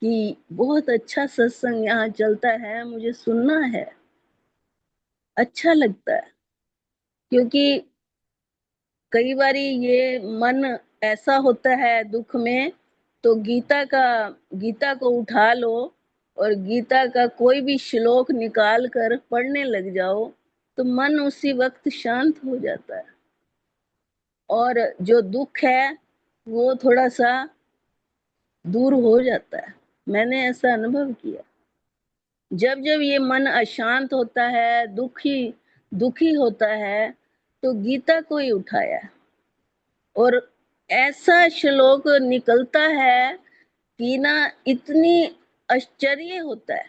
कि बहुत अच्छा सत्संग यहाँ चलता है, मुझे सुनना है, अच्छा लगता है। क्योंकि कई बारी ये मन ऐसा होता है दुख में, तो गीता को उठा लो और गीता का कोई भी श्लोक निकाल कर पढ़ने लग जाओ तो मन उसी वक्त शांत हो जाता है और जो दुख है वो थोड़ा सा दूर हो जाता है। मैंने ऐसा अनुभव किया। जब जब ये मन अशांत होता है, दुखी दुखी होता है, तो गीता को ही उठाया और ऐसा श्लोक निकलता है कि ना इतनी आश्चर्य होता है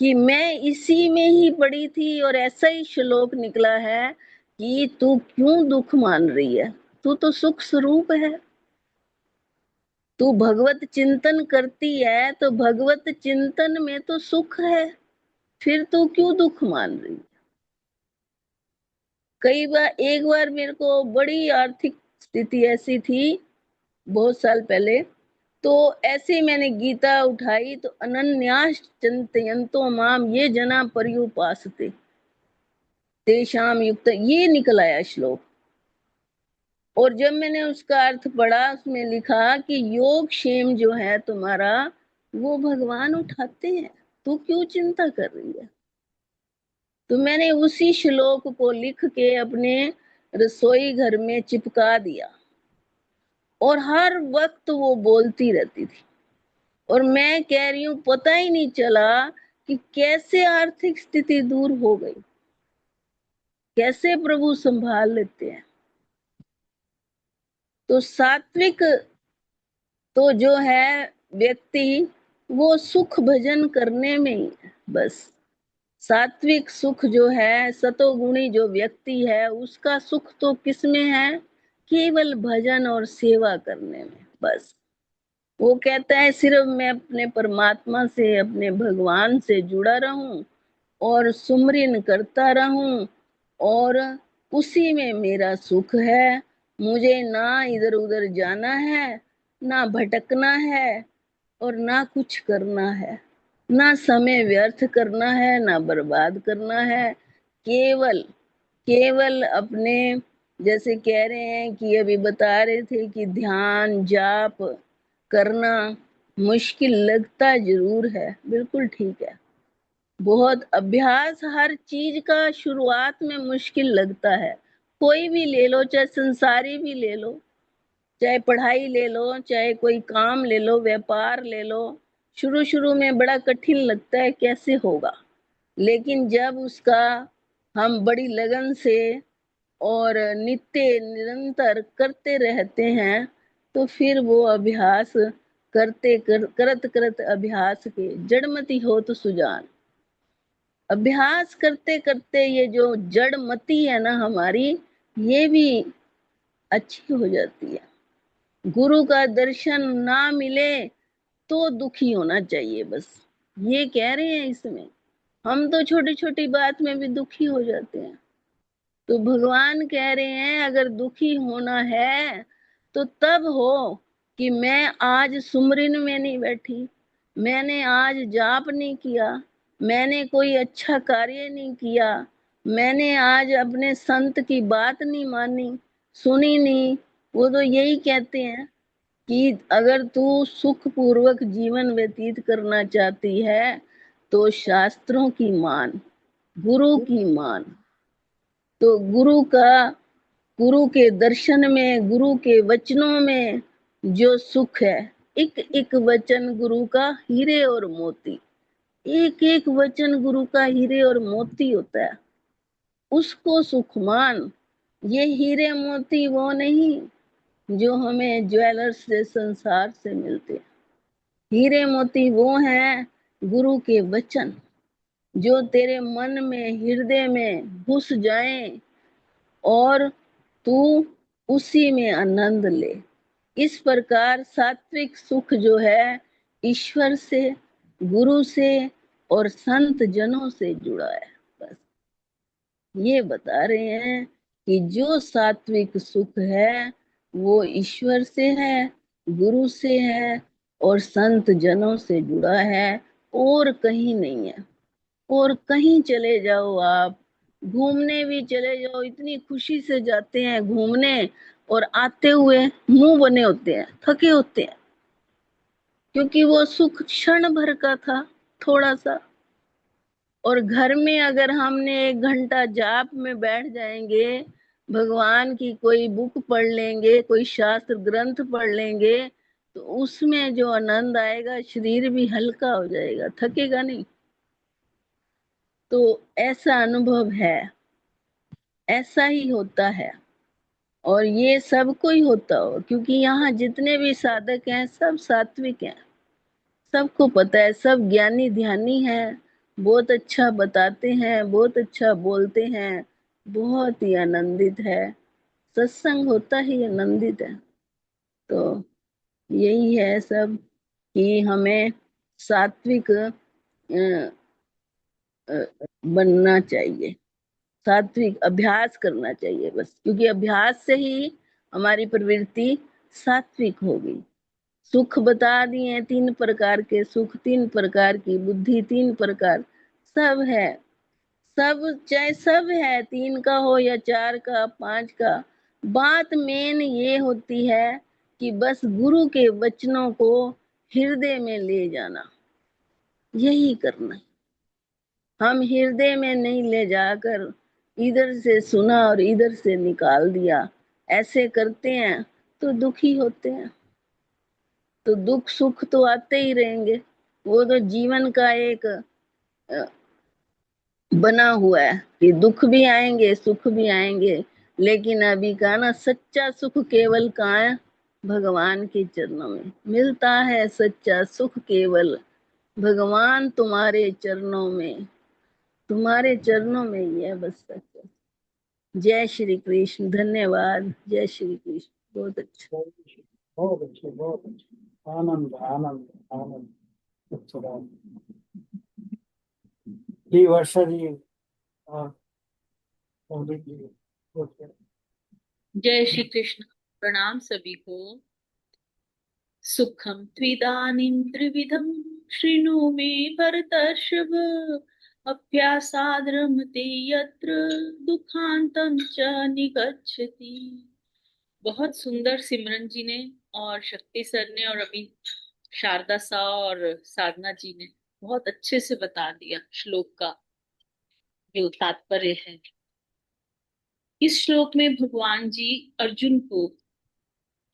कि मैं इसी में ही पड़ी थी और ऐसा ही श्लोक निकला है कि तू क्यों दुख मान रही है, तू तो सुख स्वरूप है। तू भगवत चिंतन करती है तो भगवत चिंतन में तो सुख है, फिर तू क्यों दुख मान रही है। कई बार, एक बार मेरे को बड़ी आर्थिक स्थिति ऐसी थी बहुत साल पहले, तो ऐसे ही मैंने गीता उठाई तो अनन्यास चिंतयन्तो माम ये जना पर्युपासते तेषाम युक्त, ये निकल आया श्लोक। और जब मैंने उसका अर्थ पढ़ा, उसमें लिखा कि योग क्षेम जो है तुम्हारा वो भगवान उठाते हैं, तू क्यों चिंता कर रही है। तो मैंने उसी श्लोक को लिख के अपने रसोई घर में चिपका दिया और हर वक्त वो बोलती रहती थी। और मैं कह रही हूँ पता ही नहीं चला कि कैसे आर्थिक स्थिति दूर हो गई, कैसे प्रभु संभाल लेते हैं। तो सात्विक तो जो है व्यक्ति वो सुख भजन करने में ही है बस। सात्विक सुख जो है, सतोगुणी जो व्यक्ति है, उसका सुख तो किसमें है, केवल भजन और सेवा करने में बस। वो कहता है सिर्फ मैं अपने परमात्मा से, अपने भगवान से जुड़ा रहूं और सुमरिन करता रहूं और उसी में मेरा सुख है। मुझे ना इधर उधर जाना है, ना भटकना है और ना कुछ करना है, ना समय व्यर्थ करना है, ना बर्बाद करना है। केवल केवल अपने, जैसे कह रहे हैं कि अभी बता रहे थे कि ध्यान जाप करना मुश्किल लगता जरूर है, बिल्कुल ठीक है। बहुत अभ्यास, हर चीज का शुरुआत में मुश्किल लगता है। कोई भी ले लो, चाहे संसारी भी ले लो, चाहे पढ़ाई ले लो, चाहे कोई काम ले लो, व्यापार ले लो, शुरू शुरू में बड़ा कठिन लगता है कैसे होगा। लेकिन जब उसका हम बड़ी लगन से और नित्य निरंतर करते रहते हैं तो फिर वो अभ्यास करत करत अभ्यास के जड़मति हो तो सुजान। अभ्यास करते करते ये जो जड़मति है ना हमारी, ये भी अच्छी हो जाती है। गुरु का दर्शन ना मिले तो दुखी होना चाहिए बस, ये कह रहे हैं इसमें। हम तो छोटी छोटी बात में भी दुखी हो जाते हैं। तो भगवान कह रहे हैं अगर दुखी होना है तो तब हो कि मैं आज सुमरिन में नहीं बैठी, मैंने आज जाप नहीं किया, मैंने कोई अच्छा कार्य नहीं किया, मैंने आज अपने संत की बात नहीं मानी, सुनी नहीं। वो तो यही कहते हैं कि अगर तू सुख पूर्वक जीवन व्यतीत करना चाहती है तो शास्त्रों की मान, गुरु की मान। तो गुरु के दर्शन में, गुरु के वचनों में जो सुख है, एक एक वचन गुरु का हीरे और मोती, एक एक वचन गुरु का हीरे और मोती होता है, उसको सुख मान। ये हीरे मोती वो नहीं जो हमें ज्वेलर्स से, संसार से मिलते हैं। हीरे मोती वो हैं गुरु के वचन, जो तेरे मन में, हृदय में घुस जाएं और तू उसी में आनंद ले। इस प्रकार सात्विक सुख जो है ईश्वर से, गुरु से और संत जनों से जुड़ा है। बस ये बता रहे हैं कि जो सात्विक सुख है वो ईश्वर से है, गुरु से है और संत जनों से जुड़ा है, और कहीं नहीं है। और कहीं चले जाओ आप, घूमने भी चले जाओ, इतनी खुशी से जाते हैं घूमने और आते हुए मुंह बने होते हैं, थके होते हैं, क्योंकि वो सुख क्षण भर का था, थोड़ा सा। और घर में अगर हमने 1 घंटा जाप में बैठ जाएंगे, भगवान की कोई बुक पढ़ लेंगे, कोई शास्त्र ग्रंथ पढ़ लेंगे, तो उसमें जो आनंद आएगा, शरीर भी हल्का हो जाएगा, थकेगा नहीं। तो ऐसा अनुभव है, ऐसा ही होता है। और ये सबको ही होता हो, क्योंकि यहाँ जितने भी साधक हैं सब सात्विक हैं, सबको पता है, सब ज्ञानी ध्यानी हैं, बहुत अच्छा बताते हैं, बहुत अच्छा बोलते हैं, बहुत ही आनंदित है। सत्संग होता ही आनंदित है। तो यही है सब कि हमें सात्विक बनना चाहिए, सात्विक अभ्यास करना चाहिए बस, क्योंकि अभ्यास से ही हमारी प्रवृत्ति सात्विक होगी। सुख बता दिए 3 प्रकार के सुख, 3 प्रकार की बुद्धि, 3 प्रकार सब है, सब चाहे सब है, 3 का हो या 4 का, 5 का। बात मेन ये होती है कि बस गुरु के वचनों को हृदय में ले जाना, यही करना। हम हृदय में नहीं ले जाकर इधर से सुना और इधर से निकाल दिया, ऐसे करते हैं तो दुखी होते हैं। तो दुख सुख तो आते ही रहेंगे, वो तो जीवन का एक बना हुआ है कि दुख भी आएंगे सुख भी आएंगे। लेकिन अभी का ना सच्चा सुख केवल कहाँ है? भगवान के चरणों में मिलता है। सच्चा सुख केवल भगवान तुम्हारे चरणों में, तुम्हारे चरणों में ही है बस सच्चा। जय श्री कृष्ण। धन्यवाद। जय श्री कृष्ण। बहुत अच्छा।
बहुत अच्छे, बहुत अच्छे। आनंद आनंद आनंद। अच्छा बात। जी वर्षा जी और पंडित जी, ओके।
जय श्री कृष्ण। प्रणाम सभी को। सुखम त्विदानीं त्रिविधम शृणु मे भरतर्षभ, अभ्यासाद् रमते यत्र दुखांतं च निगच्छति। बहुत सुंदर सिमरन जी ने और शक्ति सर ने और अभी शारदा सा और साधना जी ने बहुत अच्छे से बता दिया श्लोक का जो तात्पर्य है। इस श्लोक में भगवान जी अर्जुन को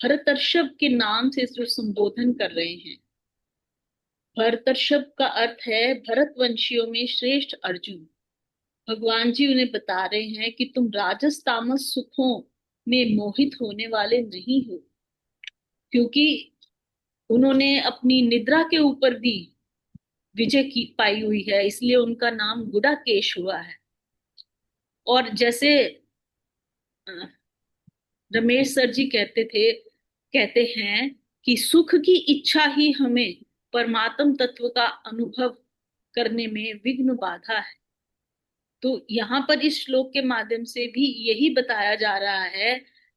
भरतर्षभ के नाम से जो संबोधन कर रहे हैं। भरतर्षभ का अर्थ है भरतवंशियों में श्रेष्ठ अर्जुन। भगवान जी उन्हें बता रहे हैं कि तुम राजस तामस सुखों में मोहित होने वाले नहीं हो, क्योंकि उन्होंने अपनी निद्रा के ऊपर भी विजय की पाई हुई है, इसलिए उनका नाम गुडाकेश हुआ है। और जैसे रमेश सर जी कहते हैं कि सुख की इच्छा ही हमें परमात्म तत्व का अनुभव करने में विघ्न बाधा है। तो यहाँ पर इस श्लोक के माध्यम से भी यही बताया जा रहा है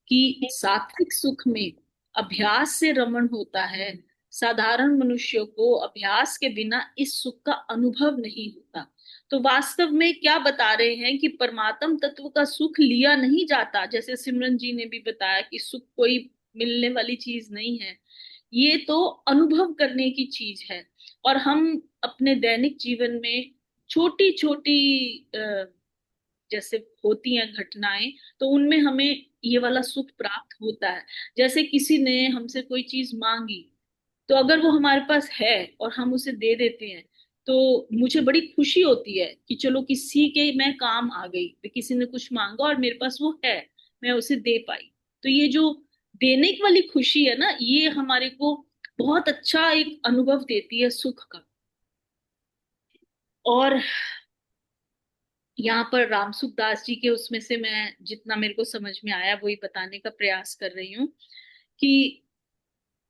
कि सात्विक सुख में अभ्यास से रमण होता है। साधारण मनुष्यों को अभ्यास के बिना इस सुख का अनुभव नहीं होता। तो वास्तव में क्या बता रहे हैं कि परमात्म तत्व का सुख लिया नहीं जाता। जैसे सिमरन जी ने भी बताया कि सुख कोई मिलने वाली चीज नहीं है, ये तो अनुभव करने की चीज है। और हम अपने दैनिक जीवन में छोटी छोटी जैसे होती हैं घटनाएं, तो उनमें हमें ये वाला सुख प्राप्त होता है। जैसे किसी ने हमसे कोई चीज मांगी, तो अगर वो हमारे पास है और हम उसे दे देते हैं, तो मुझे बड़ी खुशी होती है कि चलो किसी के मैं काम आ गई। तो किसी ने कुछ मांगा और मेरे पास वो है, मैं उसे दे पाई। तो ये जो देने की वाली खुशी है ना, ये हमारे को बहुत अच्छा एक अनुभव देती है सुख का। और यहाँ पर रामसुख दास जी के उसमें से मैं जितना मेरे को समझ में आया वही बताने का प्रयास कर रही हूँ कि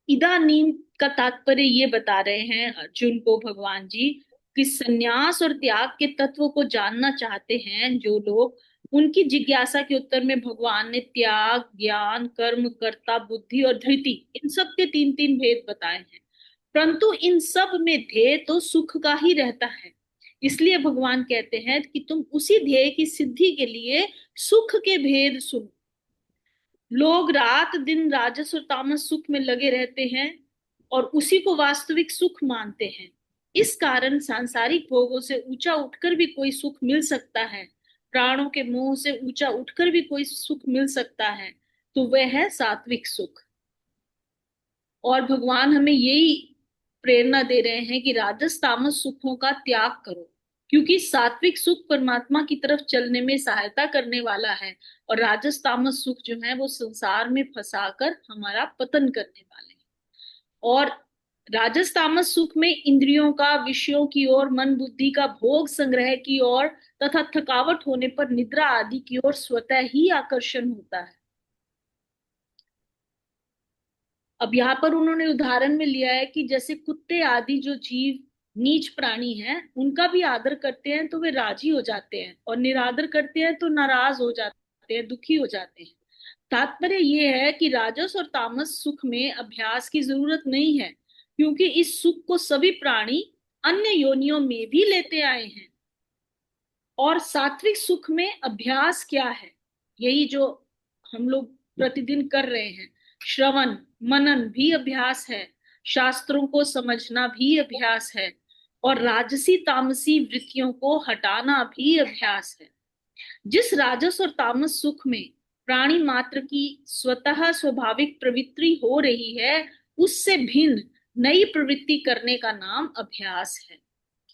इदानीम का तात्पर्य ये बता रहे हैं अर्जुन को भगवान जी कि संन्यास और त्याग के तत्व को जानना चाहते हैं जो लोग, उनकी जिज्ञासा के उत्तर में भगवान ने त्याग, ज्ञान, कर्म, कर्ता, बुद्धि और धृति, इन सब के तीन तीन भेद बताए हैं। परंतु इन सब में ध्येय तो सुख का ही रहता है। इसलिए भगवान कहते हैं कि तुम उसी ध्येय की सिद्धि के लिए सुख के भेद सुनो। लोग रात दिन राजस और तामस सुख में लगे रहते हैं और उसी को वास्तविक सुख मानते हैं। इस कारण सांसारिक भोगों से ऊंचा उठकर भी कोई सुख मिल सकता है, प्राणों के मोह से ऊंचा उठकर भी कोई सुख मिल सकता है, तो वह है सात्विक सुख। और भगवान हमें यही प्रेरणा दे रहे हैं कि राजस तामस सुखों का त्याग करो, क्योंकि सात्विक सुख परमात्मा की तरफ चलने में सहायता करने वाला है और राजस तामस सुख जो है वो संसार में फंसाकर हमारा पतन करने वाले हैं। और राजस तामस सुख में इंद्रियों का विषयों की ओर, मन बुद्धि का भोग संग्रह की ओर तथा थकावट होने पर निद्रा आदि की ओर स्वतः ही आकर्षण होता है। अब यहाँ पर उन्होंने उदाहरण में लिया है कि जैसे कुत्ते आदि जो जीव नीच प्राणी हैं, उनका भी आदर करते हैं तो वे राजी हो जाते हैं और निरादर करते हैं तो नाराज हो जाते हैं, दुखी हो जाते हैं। तात्पर्य ये है कि राजस और तामस सुख में अभ्यास की जरूरत नहीं है, क्योंकि इस सुख को सभी प्राणी अन्य योनियों में भी लेते आए हैं। और सात्विक सुख में अभ्यास क्या है? यही जो हम लोग प्रतिदिन कर रहे हैं, श्रवण मनन भी अभ्यास है, शास्त्रों को समझना भी अभ्यास है, और राजसी तामसी वृत्तियों को हटाना भी अभ्यास है। जिस राजस और तामस सुख में प्राणी मात्र की स्वतः स्वाभाविक प्रवृत्ति हो रही है, उससे भिन्न नई प्रवृत्ति करने का नाम अभ्यास है।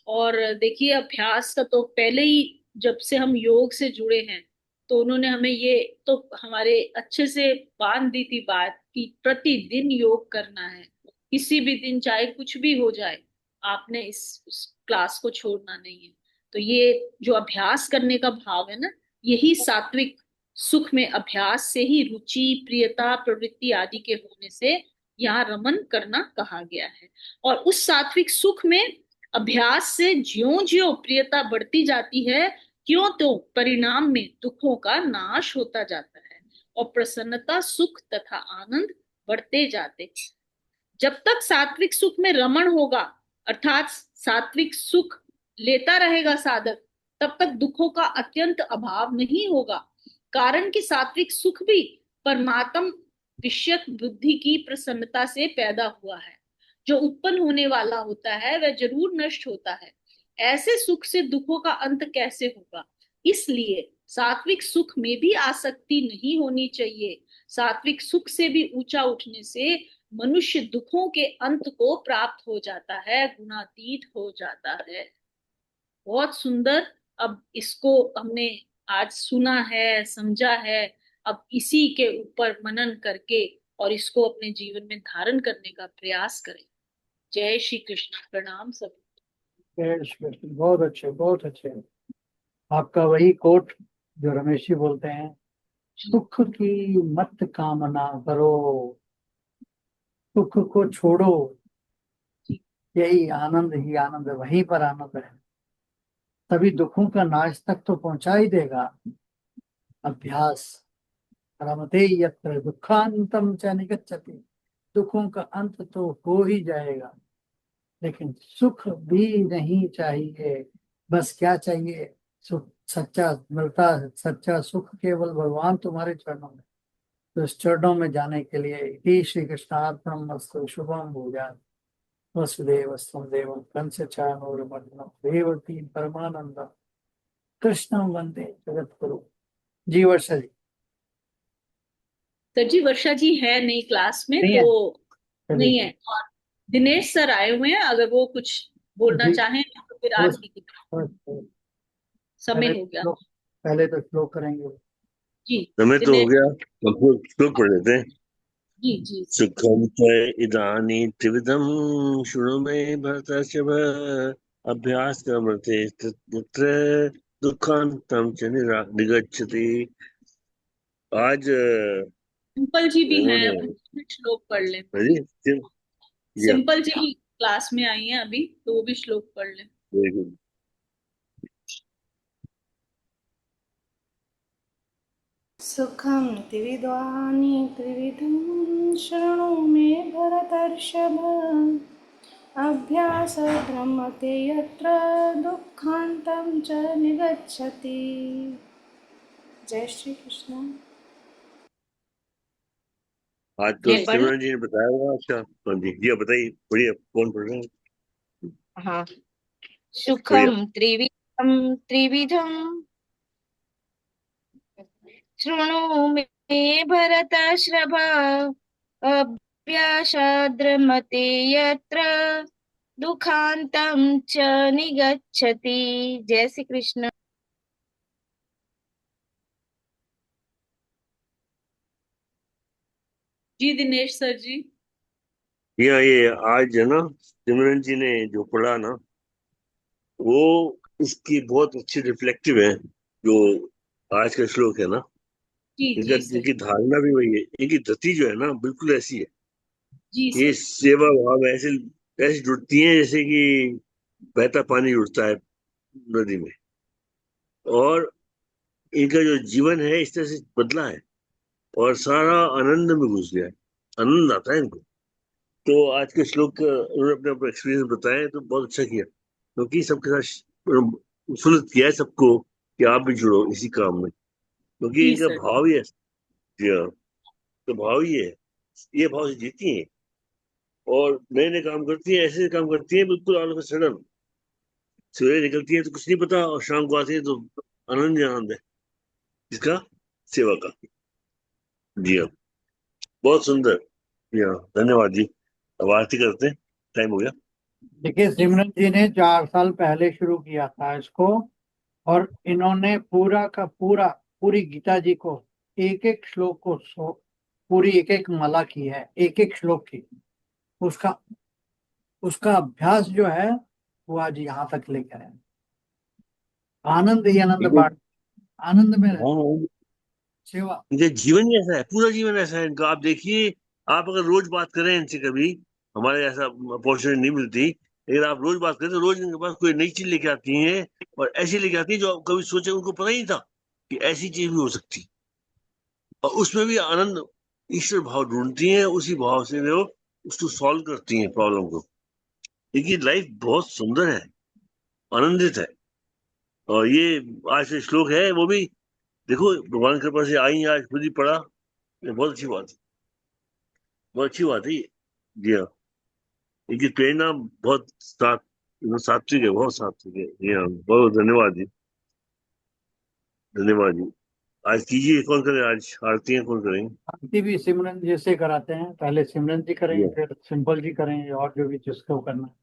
और देखिए, अभ्यास का तो पहले ही जब से हम योग से जुड़े हैं तो उन्होंने हमें ये तो हमारे अच्छे से बांध दी थी बात कि प्रतिदिन योग करना है, किसी भी दिन चाहे कुछ भी हो जाए, आपने इस क्लास को छोड़ना नहीं है। तो ये जो अभ्यास करने का भाव है ना, यही सात्विक सुख में अभ्यास से ही रुचि, प्रियता, प्रवृत्ति आदि के होने से यहाँ रमन करना कहा गया है। और उस सात्विक सुख में अभ्यास से ज्यों ज्यों प्रियता बढ़ती जाती है, क्यों तो परिणाम में दुखों का नाश होता जाता है और प्रसन्नता, सुख तथा आनंद बढ़ते जाते। जब तक सात्विक सुख में रमण होगा, अर्थात सात्विक सुख लेता रहेगा साधक, तब तक दुखों का अत्यंत अभाव नहीं होगा। कारण कि सात्विक सुख भी परमात्म विषयक बुद्धि की प्रसन्नता से पैदा हुआ है। जो उत्पन्न होने वाला होता है वह जरूर नष्ट होता है। ऐसे सुख से दुखों का अंत कैसे होगा? इसलिए सात्विक सुख में भी आसक्ति नहीं होनी चाहिए। सात्विक सुख से भी ऊंचा उठने से मनुष्य दुखों के अंत को प्राप्त हो जाता है, गुणातीत हो जाता है। बहुत सुंदर। अब इसको हमने आज सुना है, समझा है, अब इसी के ऊपर मनन करके और इसको अपने जीवन में धारण करने का प्रयास करें। जय श्री कृष्ण। प्रणाम सभी।
जय श्री कृष्ण। बहुत अच्छे, बहुत अच्छे। आपका वही कोट जो रमेश जी बोलते हैं, सुख की मत कामना करो, सुख को छोड़ो, यही आनंद ही आनंद है, वहीं पर आनंद है। तभी दुखों का नाश तक तो पहुंचा ही देगा अभ्यास। रमते यत्र दुखांतम च निगच्छति, दुखों का अंत तो हो ही जाएगा, लेकिन सुख भी नहीं चाहिए। बस क्या चाहिए? सुख सच्चा मिलता है, सच्चा सुख केवल भगवान तुम्हारे चरणों में। तो इस चरणों में जाने के लिए ही श्री कृष्णार्पणमस्तु। शुभम भूयात्। वसुदेवस्तं देवं कंसचानूरमर्दनं देवकी परमानंदं कृष्णं वंदे जगद्गुरु। जी वर्षा जी।
सर जी, वर्षा जी है नहीं क्लास में,
नहीं
तो
है।
नहीं है। और दिनेश सर आए हुए हैं, अगर वो कुछ बोलना चाहें तो फिर आज की समय हो गया।
पहले तो श्लोक करेंगे
जी।
समय तो हो गया, श्लोक पढ़ लेते हैं।
जी जी।
सुखम त्वय इदानीं त्रिविधं शृणु मे भरतर्षभ, अभ्यास कर्मते तत्र दुःखान्तं च निगच्छति। आज
सिंपल जी भी हैं,
इन्होंने
उनके भी श्लोक पढ़ लें।
जी जी
सिंपल जी ही क्लास में आई हैं अभी, तो वो भी श्लोक पढ़ लें।
Very good.
सुखं त्रिविधानि त्रिविधं शृणु मे भरतर्षभ अभ्यासभ्रमते यत्र दुःखान्तं च निगच्छति। जय श्री कृष्ण।
आज तो
मैं पढ़
सिमरन जी ने बताया होगा। अच्छा हाँ जी जी, आप बताइए, बढ़िया। कौन पढ़ रहे हैं?
हाँ।
बढ़िया।
सुखम त्रिविधम त्रिविधम शृणु मे भरतर्षभ अभ्यासाद्रमते यत्र दुखान्तं च निगच्छति। जय श्री कृष्ण।
जी दिनेश सर जी।
ये आज है ना, सिमरन जी ने जो पढ़ा ना, वो इसकी बहुत अच्छी रिफ्लेक्टिव है। जो आज का श्लोक है ना,
जी
इनका
जी सर।
इनकी धारणा भी वही है। इनकी गति जो है ना, बिल्कुल ऐसी है।
जी
ये
सर।
सेवा भाव ऐसे ऐसे जुड़ती हैं जैसे कि बहता पानी जुड़ता है नदी में। और इनका जो जीवन है इस तरह से बदला है और सारा आनंद में घुस गया है। आनंद आता है इनको। तो आज के श्लोक उन्होंने अपने अपने एक्सपीरियंस बताए, तो बहुत अच्छा किया, क्योंकि सबके साथ सुलझ किया है सबको कि आप भी जुड़ो इसी काम में, क्योंकि
जी
इनका
सर।
भाव ही है। जी हाँ, तो भाव ही है। ये भाव से जीती हैं और नए नए काम करती हैं। ऐसे काम करती हैं बिल्कुल ऑल ऑफ अ सडन। सवेरे निकलती है तो कुछ नहीं पता, और शाम को आती है तो आनंद ही आनंद है इसका, सेवा का। जी हाँ, बहुत सुंदर। जी हाँ, धन्यवाद जी। अब आरती करते हैं, टाइम हो गया।
देखिए, सिमरन जी ने 4 साल पहले शुरू किया था इसको, और इन्होंने पूरा का पूरा, पूरी गीता जी को, एक एक श्लोक को पूरी एक एक माला की है, एक एक श्लोक की। उसका उसका अभ्यास जो है वो आज यहाँ तक लेकर है। आनंद ही आनंद
इनके
बांट, आनंद में रहे,
हाँ,
सेवा।
इनका जीवन ही ऐसा है, पूरा जीवन ऐसा है इनका। आप देखिए, आप अगर रोज बात करें इनसे, कभी हमारे ऐसा अपॉर्चुनिटी नहीं मिलती, लेकिन आप रोज बात करें तो रोज इनके पास कोई नई चीज लेके आती हैं, और ऐसी लेके आती है जो कभी सोचे उनको पता ही नहीं था कि ऐसी चीज भी हो सकती। और उसमें भी आनंद, ईश्वर भाव ढूंढती हैं, उसी भाव से वो उसको सॉल्व करती हैं प्रॉब्लम को। देखिए, लाइफ बहुत सुंदर है, आनंदित है। और ये आज से श्लोक है वो भी, देखो भगवान की कृपा से आई, आज खुद ही पढ़ा। ये बहुत अच्छी बात है, बहुत अच्छी बात है ये। जी हाँ, इनकी प्रेरणा बहुत सात्विक है, बहुत सात्विक है। जी हाँ, बहुत धन्यवाद जी, धन्यवाद जी। आज कीजिए, कौन करे आज आरती? कौन करेंगे?
आरती भी सिमरन जी से कराते हैं, पहले सिमरन जी
जी
करेंगे,
हाँ,
फिर सिंपल जी करेंगे, और जो भी जिसको करना है।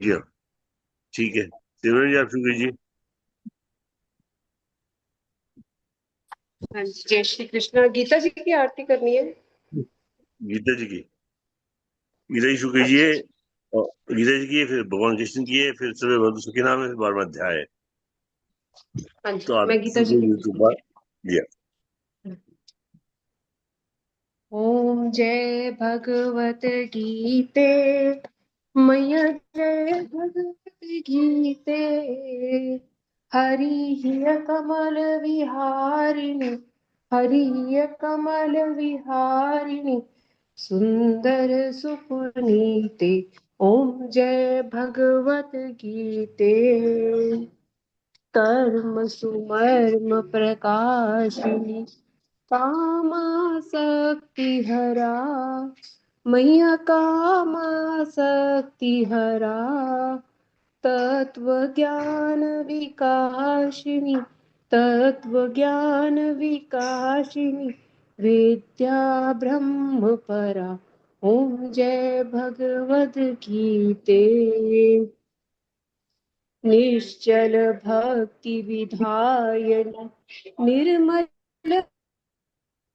जी हाँ, ठीक है। सिमरन जी, आप शुरू कीजिए।
हाँ जी, जय श्री कृष्ण। गीता जी की आरती करनी है।
गीता जी की, गीता जी शुरू कीजिए।
अच्छा
और गीता जी की, फिर भगवान कृष्ण की है, फिर सर्वे भद्र सुखी नाम है, फिर 12वां अध्याय है।
हाँ
तो
जी,
आप
मैं गीता
शुरू
जी की
कीजिए तो बाद। जी हाँ।
ओम जय भगवत गीते मैया जय भगवत गीते हरि कमल विहारिणि हरि कमल विहारिणि सुंदर सुपुनीते। ओम जय भगवत गीते कर्म सुमर्म प्रकाशिनी कामासक्ति हरा मैया कामासक्ति हरा तत्व ज्ञान विकाशिनी तत्व ज्ञान विकाशिनी विद्या ब्रह्म परा। ओम जय भगवद गीते निश्चल भक्ति विधायनी निर्मल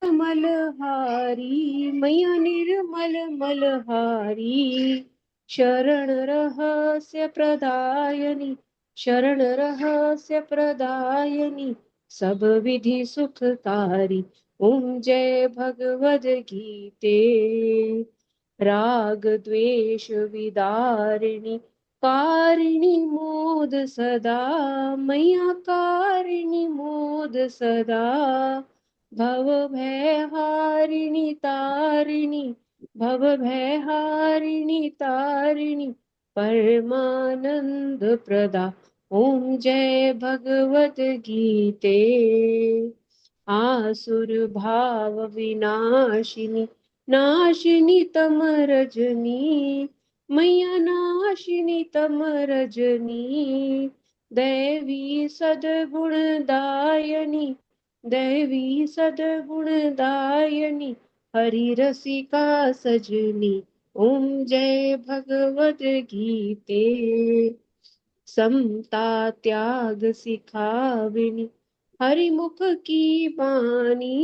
मलहारी मैया निर्मल मलहारी शरण रहस्य प्रदायनी शरण रहस्य प्रदायनी सब विधि सुखकारी। ओम जय भगवद गीते। राग द्वेष विदारिणी कारिणी मोद सदा। मैया कारिणी मोद सदा। भव भय हारिणी तारिणी भव भय हारिणी तारिणी परमानंद प्रदा। ओम जय भगवत गीते। आसुर भाव विनाशिनी नाशिनी तम रजनी। मैया नाशिनी तम रजनी। दैवी सद्गुण दायनी दैवी सद्गुण दायनी हरि रसिका सजनी। ओम जय भगवद गीते। समता त्याग सिखाविनी हरिमुख की बानी।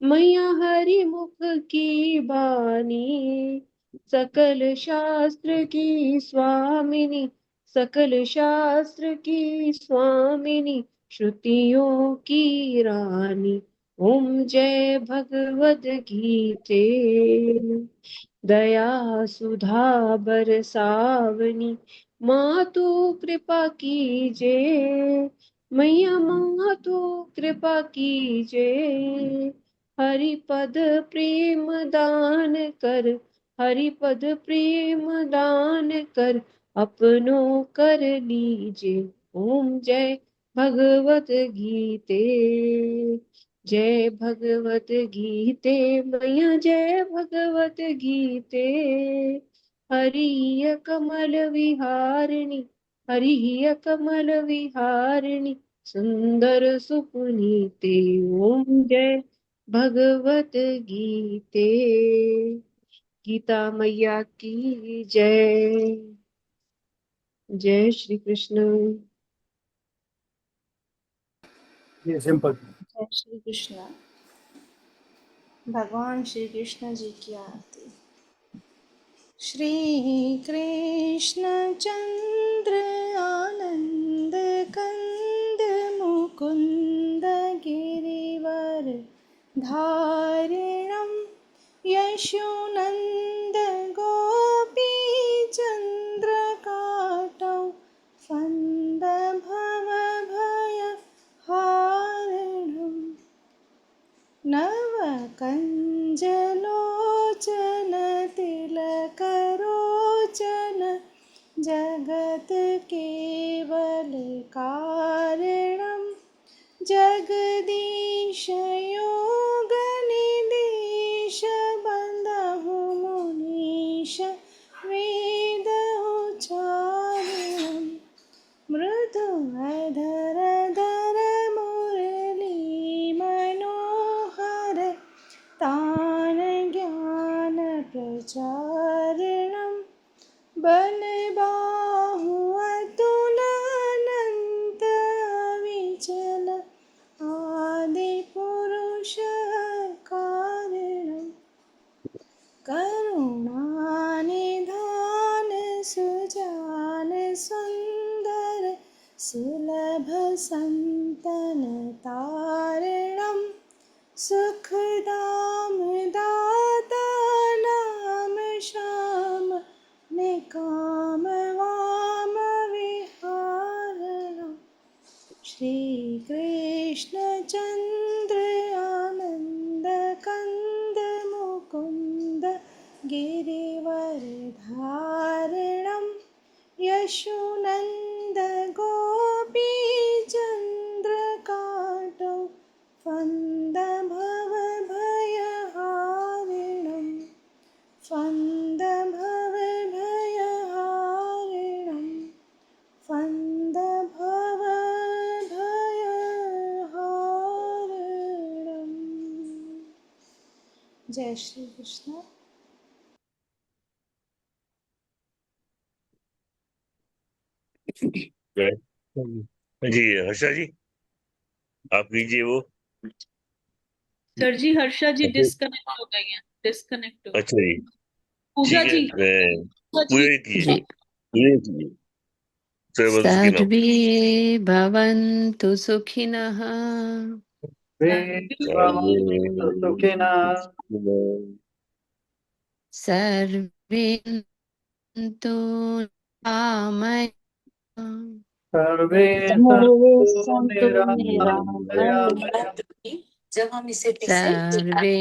मैया हरिमुख की बानी। सकल शास्त्र की स्वामिनी सकल शास्त्र की स्वामिनी श्रुतियों की रानी। ओम जय भगवद गीते। दया सुधा बरसावनी मातु कृपा कीजे। मैया मातु कृपा कीजे। हरिपद प्रेम दान कर हरिपद प्रेम दान कर अपनों कर लीजे। ओम जय भगवत गीते। जय भगवत गीते मैया जय भगवत गीते। हरिय कमल विहारिणी हरिय कमल विहारिणी सुंदर सुपुनीते। ओम जय भगवत गीते। गीता मैया की जय। जय श्री कृष्ण।
ये सिंपल।
जय श्री कृष्ण। भगवान श्री कृष्ण जी की आरती। श्री कृष्ण चंद्र आनंद कंद मुकुंद गिरिवर धारिणम यशोनंद गोपी चंद्र काटौ फंद भव भय हारिणम नव कंजलोचन तिलकरोचन जगत केवल कारणम जगदीश योगनिधीश बंधु मुनीश वेद उच्चारणम मृदु अधर धर मुरली मनोहर तान ज्ञान प्रचारणम बलबाहु अतुलानंत अविचल आदि पुरुष कारणम करुणानिधान सुजान सुंदर सुलभ संतन तारणम सुखदाम दाता नाम श्याम निकाम वाम विहारणम श्री कृष्ण चंद्र आनंद कंद मुकुंद गिरिवर धारणम यशोनंद गोपी चंद्र काटौ फंद भव भय हारिणम फंद भव भय हारिणम फंद भव भय हारिणम। जय श्री कृष्ण।
जी हर्षा जी आप कीजिए वो।
सर जी हर्षा जी
अच्छा
डिस्कनेक्ट हो गई हैं। डिस्कनेक्ट हो गई।
अच्छा जी
पूजा
ठीक है
जी
मैं
पूजा
पूरे
जी
कीजिए
जी
पूरे कीजिए।
सर्वे भवन्तु सुखिनः सर्वे सन्तु निरामया
सर्वे
सर्वे
सन्तु
सन्तु निरामया
सर्वे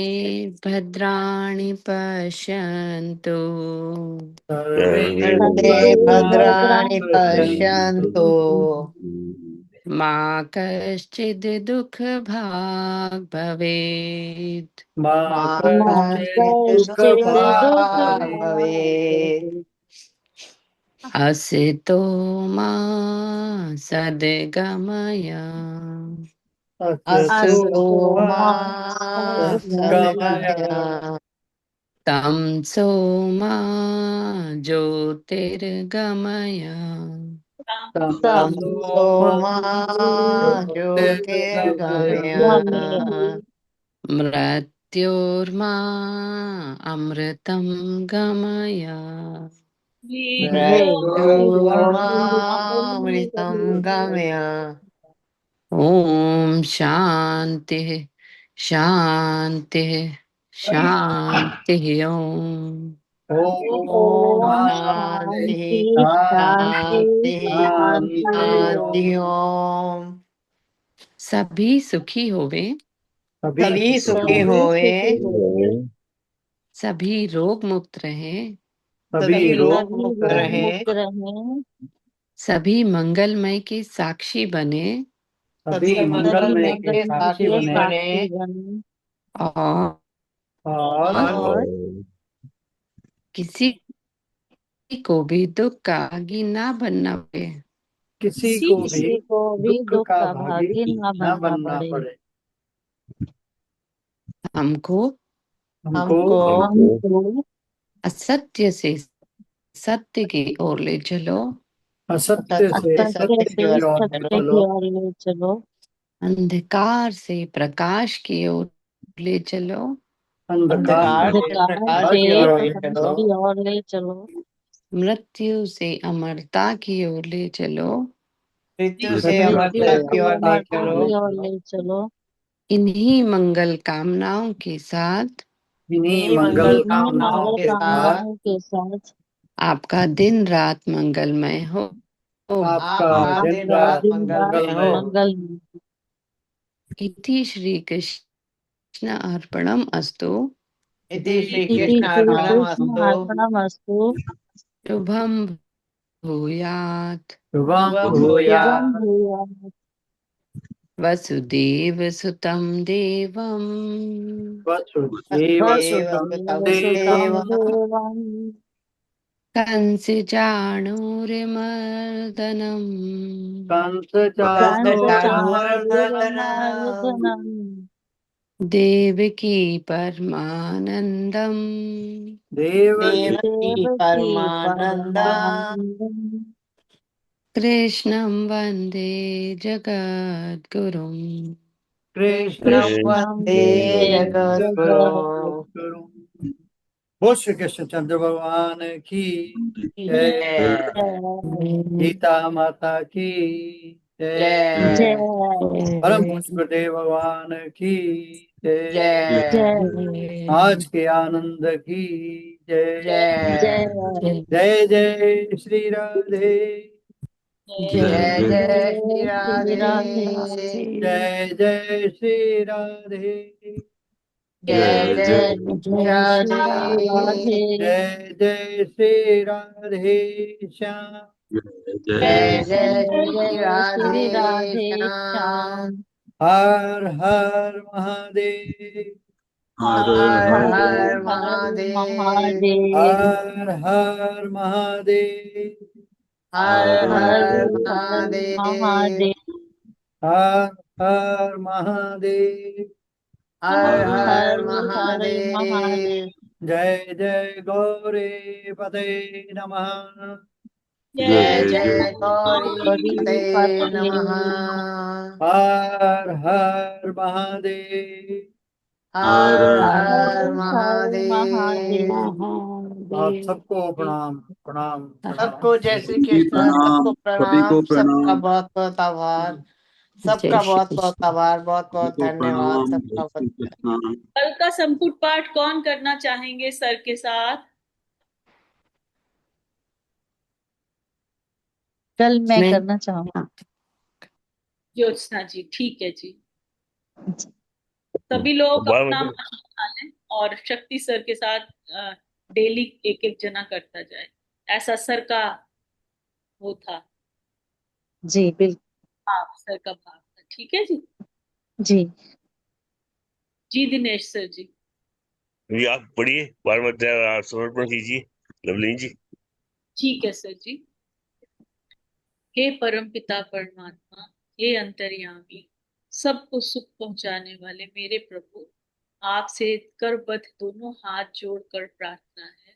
भद्राणि पश्यन्तु
सर्वे
सर्वे भद्राणि पश्यन्तु
मा कश्चित् दुःखभाग् भवेत्
मा कश्चित् दुःखभाग् भवेत्
असितो मा सद्गमय
असतो मा सद्गमय
तं सोमा ज्योतिर्गमय
तमसो मा ज्योतिर्गमय
मृत्योर्मा अमृतं गमय
मृत्योर्मामृतं गमय
ॐ शान्तिः शान्तिः शान्तिः ॐ
ॐ शान्तिः शान्तिः शान्तिः ॐ
सभी सुखी होवे
सभी सुखी होवे
सभी रोग मुक्त रहे
सभी रोग मुक्त रहे
सभी मंगलमय के साक्षी बने
सभी मंगलमय के साक्षी बने
और किसी को भी दुख का भागी ना बनना पड़े
किसी को भी दुख का भागी न बनना पड़े।
हमको असत्य से सत्य की ओर ले चलो
असत्य से सत्य की ओर
ले चलो
अंधकार से प्रकाश की ओर ले चलो
अंधकार से प्रकाश की
ओर ले चलो
मृत्यु से अमरता की ओर ले चलो
मृत्यु से अमरता की ओर
ले चलो
इन्हीं मंगल कामनाओं के साथ
इन्हीं मंगल कामनाओं के साथ
आपका दिन रात मंगलमय हो
आपका दिन रात मंगलमय हो।
इति श्री कृष्ण अर्पणम अस्तु
इति श्री कृष्ण अर्पणमस्तु
शुभम भूयात् वसुदेव सुतं देवं कंस चाणूरमर्दनम् देवकी परमानंदम
देवकी परमानंदम
कृष्णं वन्दे जगद्गुरुं
कृष्णं वन्दे जगद्गुरुं
बोल श्री कृष्ण चंद्र भगवान की जय। गीता माता की जय। परम पुष्पदेव भगवान की जय। आज के आनंद की जय। जय जय श्री राधे
जय जय श्री राधे
जय जय श्री राधे
जय जय श्री राधे
जय जय श्री राधे श्याम
जय जय श्री राधे श्याम
हर हर महादेव
हर हर महादेव
हर हर महादेव
हर हर महादेव
हर हर महादेव
हर हर महादेव
जय जय गौरी पते नमः
जय जय गौरी पते नमः
हर हर महादेव
हर हर महादेव
आप सबको प्रणाम प्रणाम प्रणाम।
सबको जय श्री
सभी
कृष्ण,
प्रणाम,
सबको
सभी को
प्रणाम, सबका
प्रणाम,
बहुत बहुत आभार,
जय
सबका
श्री
बहुत बहुत
कृष्ण।
आभार, बहुत
सभी
बहुत
को
धन्यवाद,
प्रणाम। जय
सबका
श्री
बहुत।
कृष्ण।
कल का संपुट पाठ कौन करना चाहेंगे सर के साथ?
कल मैं
मैं
करना चाहूंगा।
ज्योत्सना जी, ठीक है जी। सभी लोग अपना नाम बता लें और शक्ति सर के साथ डेली एक एक जना करता जाए, ऐसा सर का वो था।
जी बिल्कुल।
हाँ, सर का भाग था। ठीक है जी।
जी
जी दिनेश सर जी।
जी आप पढ़िए, बार बार समर्पण कीजिए लवलीन जी।
ठीक है सर जी। हे परम पिता परमात्मा, हे अंतर्यामी, सबको सुख पहुंचाने वाले मेरे प्रभु, आपसे करबद्ध दोनों हाथ जोड़कर प्रार्थना है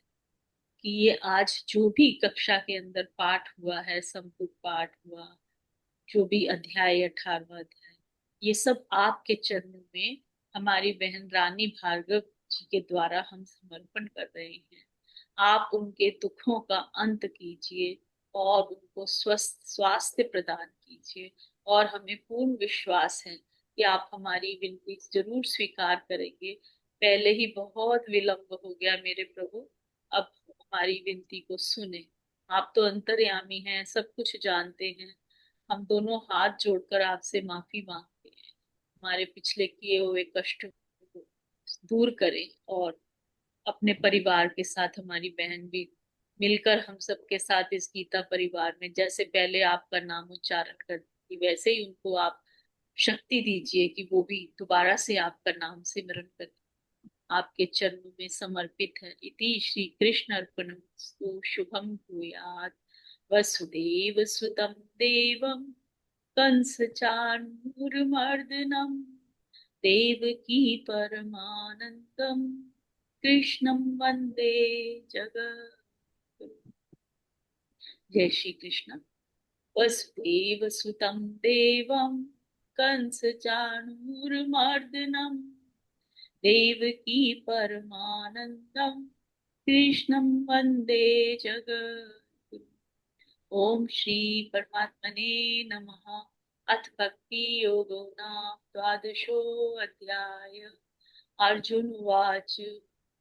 कि ये आज जो भी कक्षा के अंदर पाठ हुआ है, संपुट पाठ हुआ, जो भी अध्याय 18वां अध्याय, ये सब आपके चरणों में हमारी बहन रानी भार्गव जी के द्वारा हम समर्पण कर रहे हैं। आप उनके दुखों का अंत कीजिए और उनको स्वस्थ स्वास्थ्य प्रदान कीजिए, और हमें पूर्ण विश्वास है कि आप हमारी विनती जरूर स्वीकार करेंगे। पहले ही बहुत विलंब हो गया मेरे प्रभु, अब हमारी विनती को सुने। आप तो अंतर्यामी हैं, सब कुछ जानते हैं। हम दोनों हाथ जोड़कर आपसे माफी मांगते हैं, हमारे पिछले किए हुए कष्ट को दूर करें, और अपने परिवार के साथ हमारी बहन भी मिलकर हम सबके साथ इस गीता परिवार में जैसे पहले आपका नाम उच्चारण करती थी, वैसे ही उनको आप शक्ति दीजिए कि वो भी दोबारा से आपका नाम सिमरन करें। आपके चरणों में समर्पित है। इति श्री कृष्ण अर्पणमस्तु। शुभम भूयात्। वसुदेव सुतं देवं कंसचाणूरमर्दनम् देवकी परमानन्दं कृष्णं वन्दे जगद्गुरुम्। जय श्री कृष्ण। वसुदेव सुतं देवं कंसचाणूरमर्दनम् देवकी परमानन्दं कृष्णं वन्दे जगद्गुरुम्। ओम श्री परमात्मने नमः। अथ भक्ति योगो नाम द्वादशोऽध्याय। अर्जुन उवाच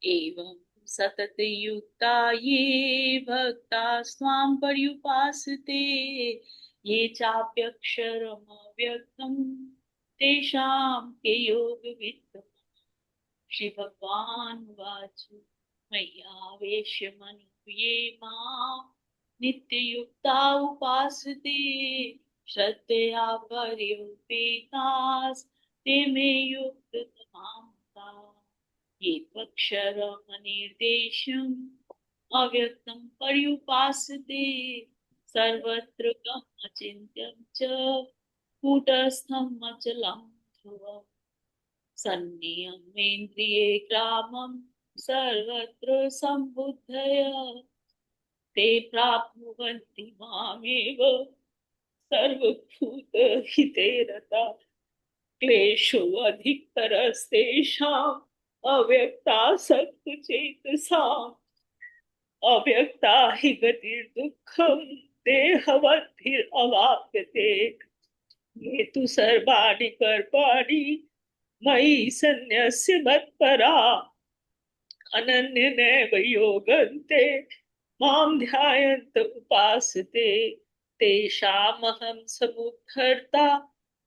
एवं सततयुक्ता ये भक्ता स्वां पर्युपासते ये चाप्यक्षरमव्यक्तं तेषां के योगवित्तम्। श्री भगवान उवाच मय्यावेश्य मनो ये मां नित्ययुक्ता उपासते श्रद्धया पर्युपेतास् ते मे युक्ततमाः। ये त्वक्षरमनिर्देशम् अव्यक्तं पर्युपासते सर्वत्र अचिन्त्यं च कूटस्थम् अचलं ध्रुवम्। संनियमेन्द्रिये ग्रामं सर्वत्र सम्बुद्धय ते प्राप्नुवन्ति मामेव सर्वभूतहिते रता। क्लेशोऽधिकतरस्तेषाम् अव्यक्तासक्तचेतसाम्। अव्यक्ता हि गतिर्दुःखं देहवद्भिरवाप्यते। ये तु सर्वाणि कर्माणि मयि सन्न्यस्य मत्परा अनन्येनैव योगन्ते मां ध्यायन्त उपासते तेषामहं समुद्धर्ता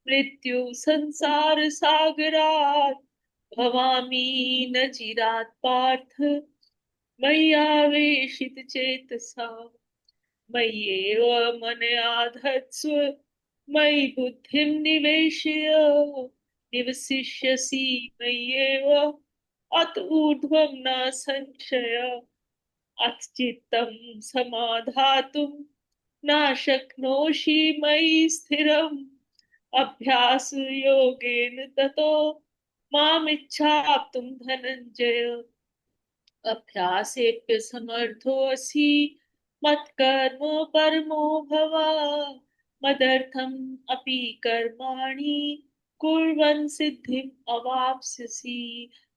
मृत्यु संसार सागरात् भवामि न चिरात् पार्थ मय्यावेशित चेतसा। मय्येव मन आधत्स्व मयि बुद्धिं निवेशय निवसिष्यसि मय्येव अत ऊर्ध्वं न संशय। अथ चित्तं समाधातुं न शक्नोषि मयि स्थिरम् अभ्यास योगेन ततो मामिच्छाप्तुं धनञ्जय। अभ्यासेऽप्य समर्थोऽसि मत्कर्म परमो भव। मदर्थम् अपि कर्माणि कुर्वन् सिद्धिम् अवाप्स्यसि।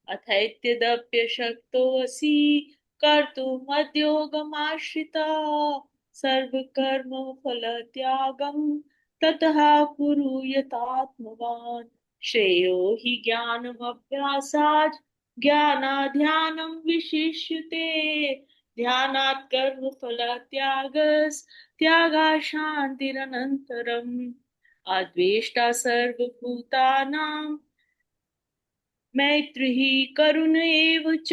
अथैत्यदप्यशक्तोऽसि कर्तुमद्योगमाश्रिता सर्वकर्म फलत्यागं ततः कुरु यतात्मवान् श्रेयो हि ज्ञानमभ्यासात् ज्ञानाध्यानं विशिष्यते ध्यानात् कर्म फलत्यागस् शान्तिरनन्तरम् अद्वेष्टा सर्वभूतानां मैत्रिः करुण एव च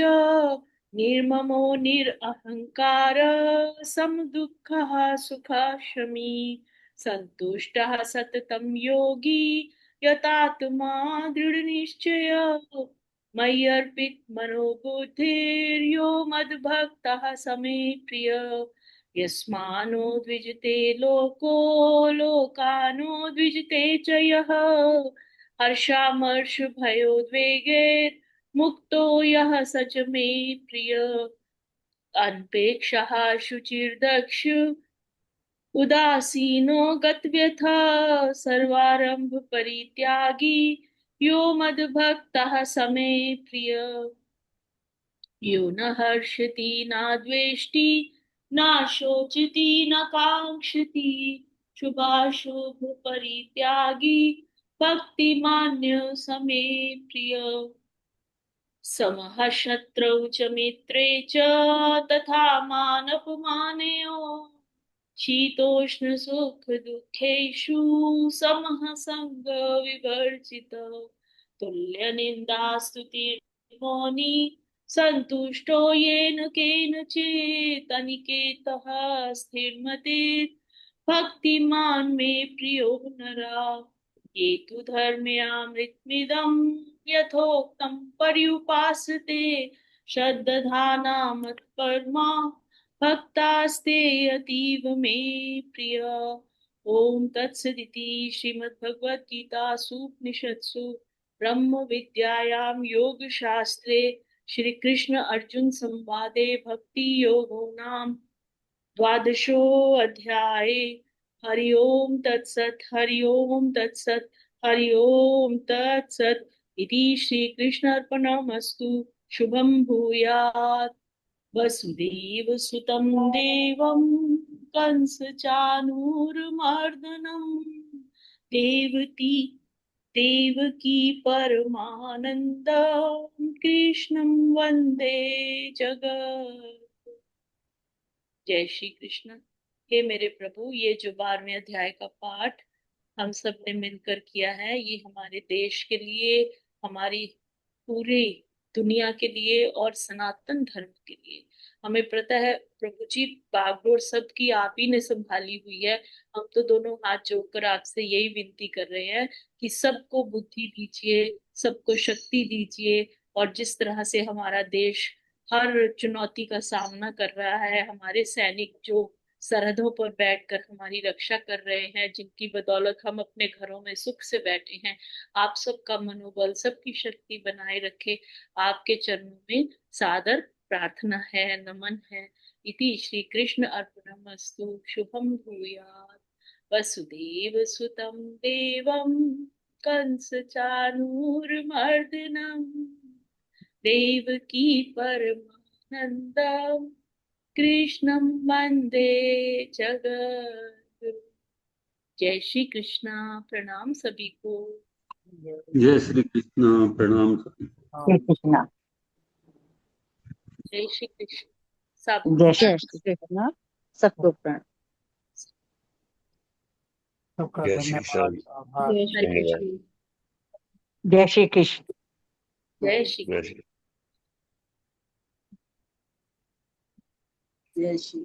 निर्ममो निरहंकार समदुःखः सुखक्षमी सन्तुष्टः सततं योगी यतात्मा दृढनिश्चय मय्यर्पित मनोबुद्धिर्यो मद्भक्तः समे प्रिय यस्मानो द्विजते लोको लोकानो द्विजते च यः हर्षामर्ष भयोद्वेगे मुक्तो यः स च मे प्रिय अनपेक्षः शुचिर्दक्ष उदासीनो गतव्यथा सर्वारंभ परित्यागी यो मद्भक्तः समे प्रिय यो न हर्षति न द्वेष्टि न शोचति न कांक्षति शुभाशुभ परित्यागी भक्तिमान्य समे प्रिय समः शत्रौ च मित्रे च तथा मानपमानयोः शीतोष्ण सुख दुःखेषु समः संग विवर्जितः तुल्य निंदा स्तुतिर्मौनी संतुष्टो येन केनचित् अनिकेतः स्थिरमतिः भक्तिमान् मे प्रियो नरा ये तु धर्म्यामृतमिदं यथोक्तं पर्युपासते श्रद्धाना मत्परमा भक्तास्ते अतीव मे प्रिय ओम तत्सदिति श्रीमद्भगवद्गीतासूपनिषत्सु ब्रह्म विद्यायां योग शास्त्रे श्री कृष्ण अर्जुन संवादे भक्ति योगो नाम द्वादशो अध्याय हरि ओम तत्सत हरि ओम तत्सत हरि ओम तत्सत इति श्री कृष्ण अर्पणमस्तु शुभम भूयात् वसुदेव सुतं देवं कंस चाणूरमर्दनं देवकी परमानंदं कृष्णं वंदे जगत्। जय श्री कृष्ण। हे मेरे प्रभु, ये जो 12वें अध्याय का पाठ हम सब ने मिलकर किया है, ये हमारे देश के लिए, हमारी पूरी दुनिया के लिए और सनातन धर्म के लिए। हमें पता है प्रभु जी, बागडोर सबकी आप ही ने संभाली हुई है। हम तो दोनों हाथ जोड़कर आपसे यही विनती कर रहे हैं कि सबको बुद्धि दीजिए, सबको शक्ति दीजिए, और जिस तरह से हमारा देश हर चुनौती का सामना कर रहा है, हमारे सैनिक जो सरहदों पर बैठकर हमारी रक्षा कर रहे हैं, जिनकी बदौलत हम अपने घरों में सुख से बैठे हैं, आप सबका मनोबल, सबकी शक्ति बनाए रखे, आपके चरणों में सादर प्रार्थना है, नमन है। इति श्री कृष्ण अर्पणमस्तु। शुभम भूयात्। वसुदेव सुतं देवं कंस चाणूरमर्दनं देवकी परमानंदं कृष्णं वंदे जगद्गुरु। जय श्री कृष्णा। प्रणाम सभी को।
जय श्री कृष्ण। प्रणाम सभी को।
जय कृष्णा।
जय श्री कृष्ण। सब
जय श्री कृष्ण। सबको प्रणाम।
सबका
जय श्री
धन्यवाद,
कृष्ण।
आभार।
जय श्री कृष्ण।
जय श्री कृष्ण।
जय श्री
जय श्री
जय श्री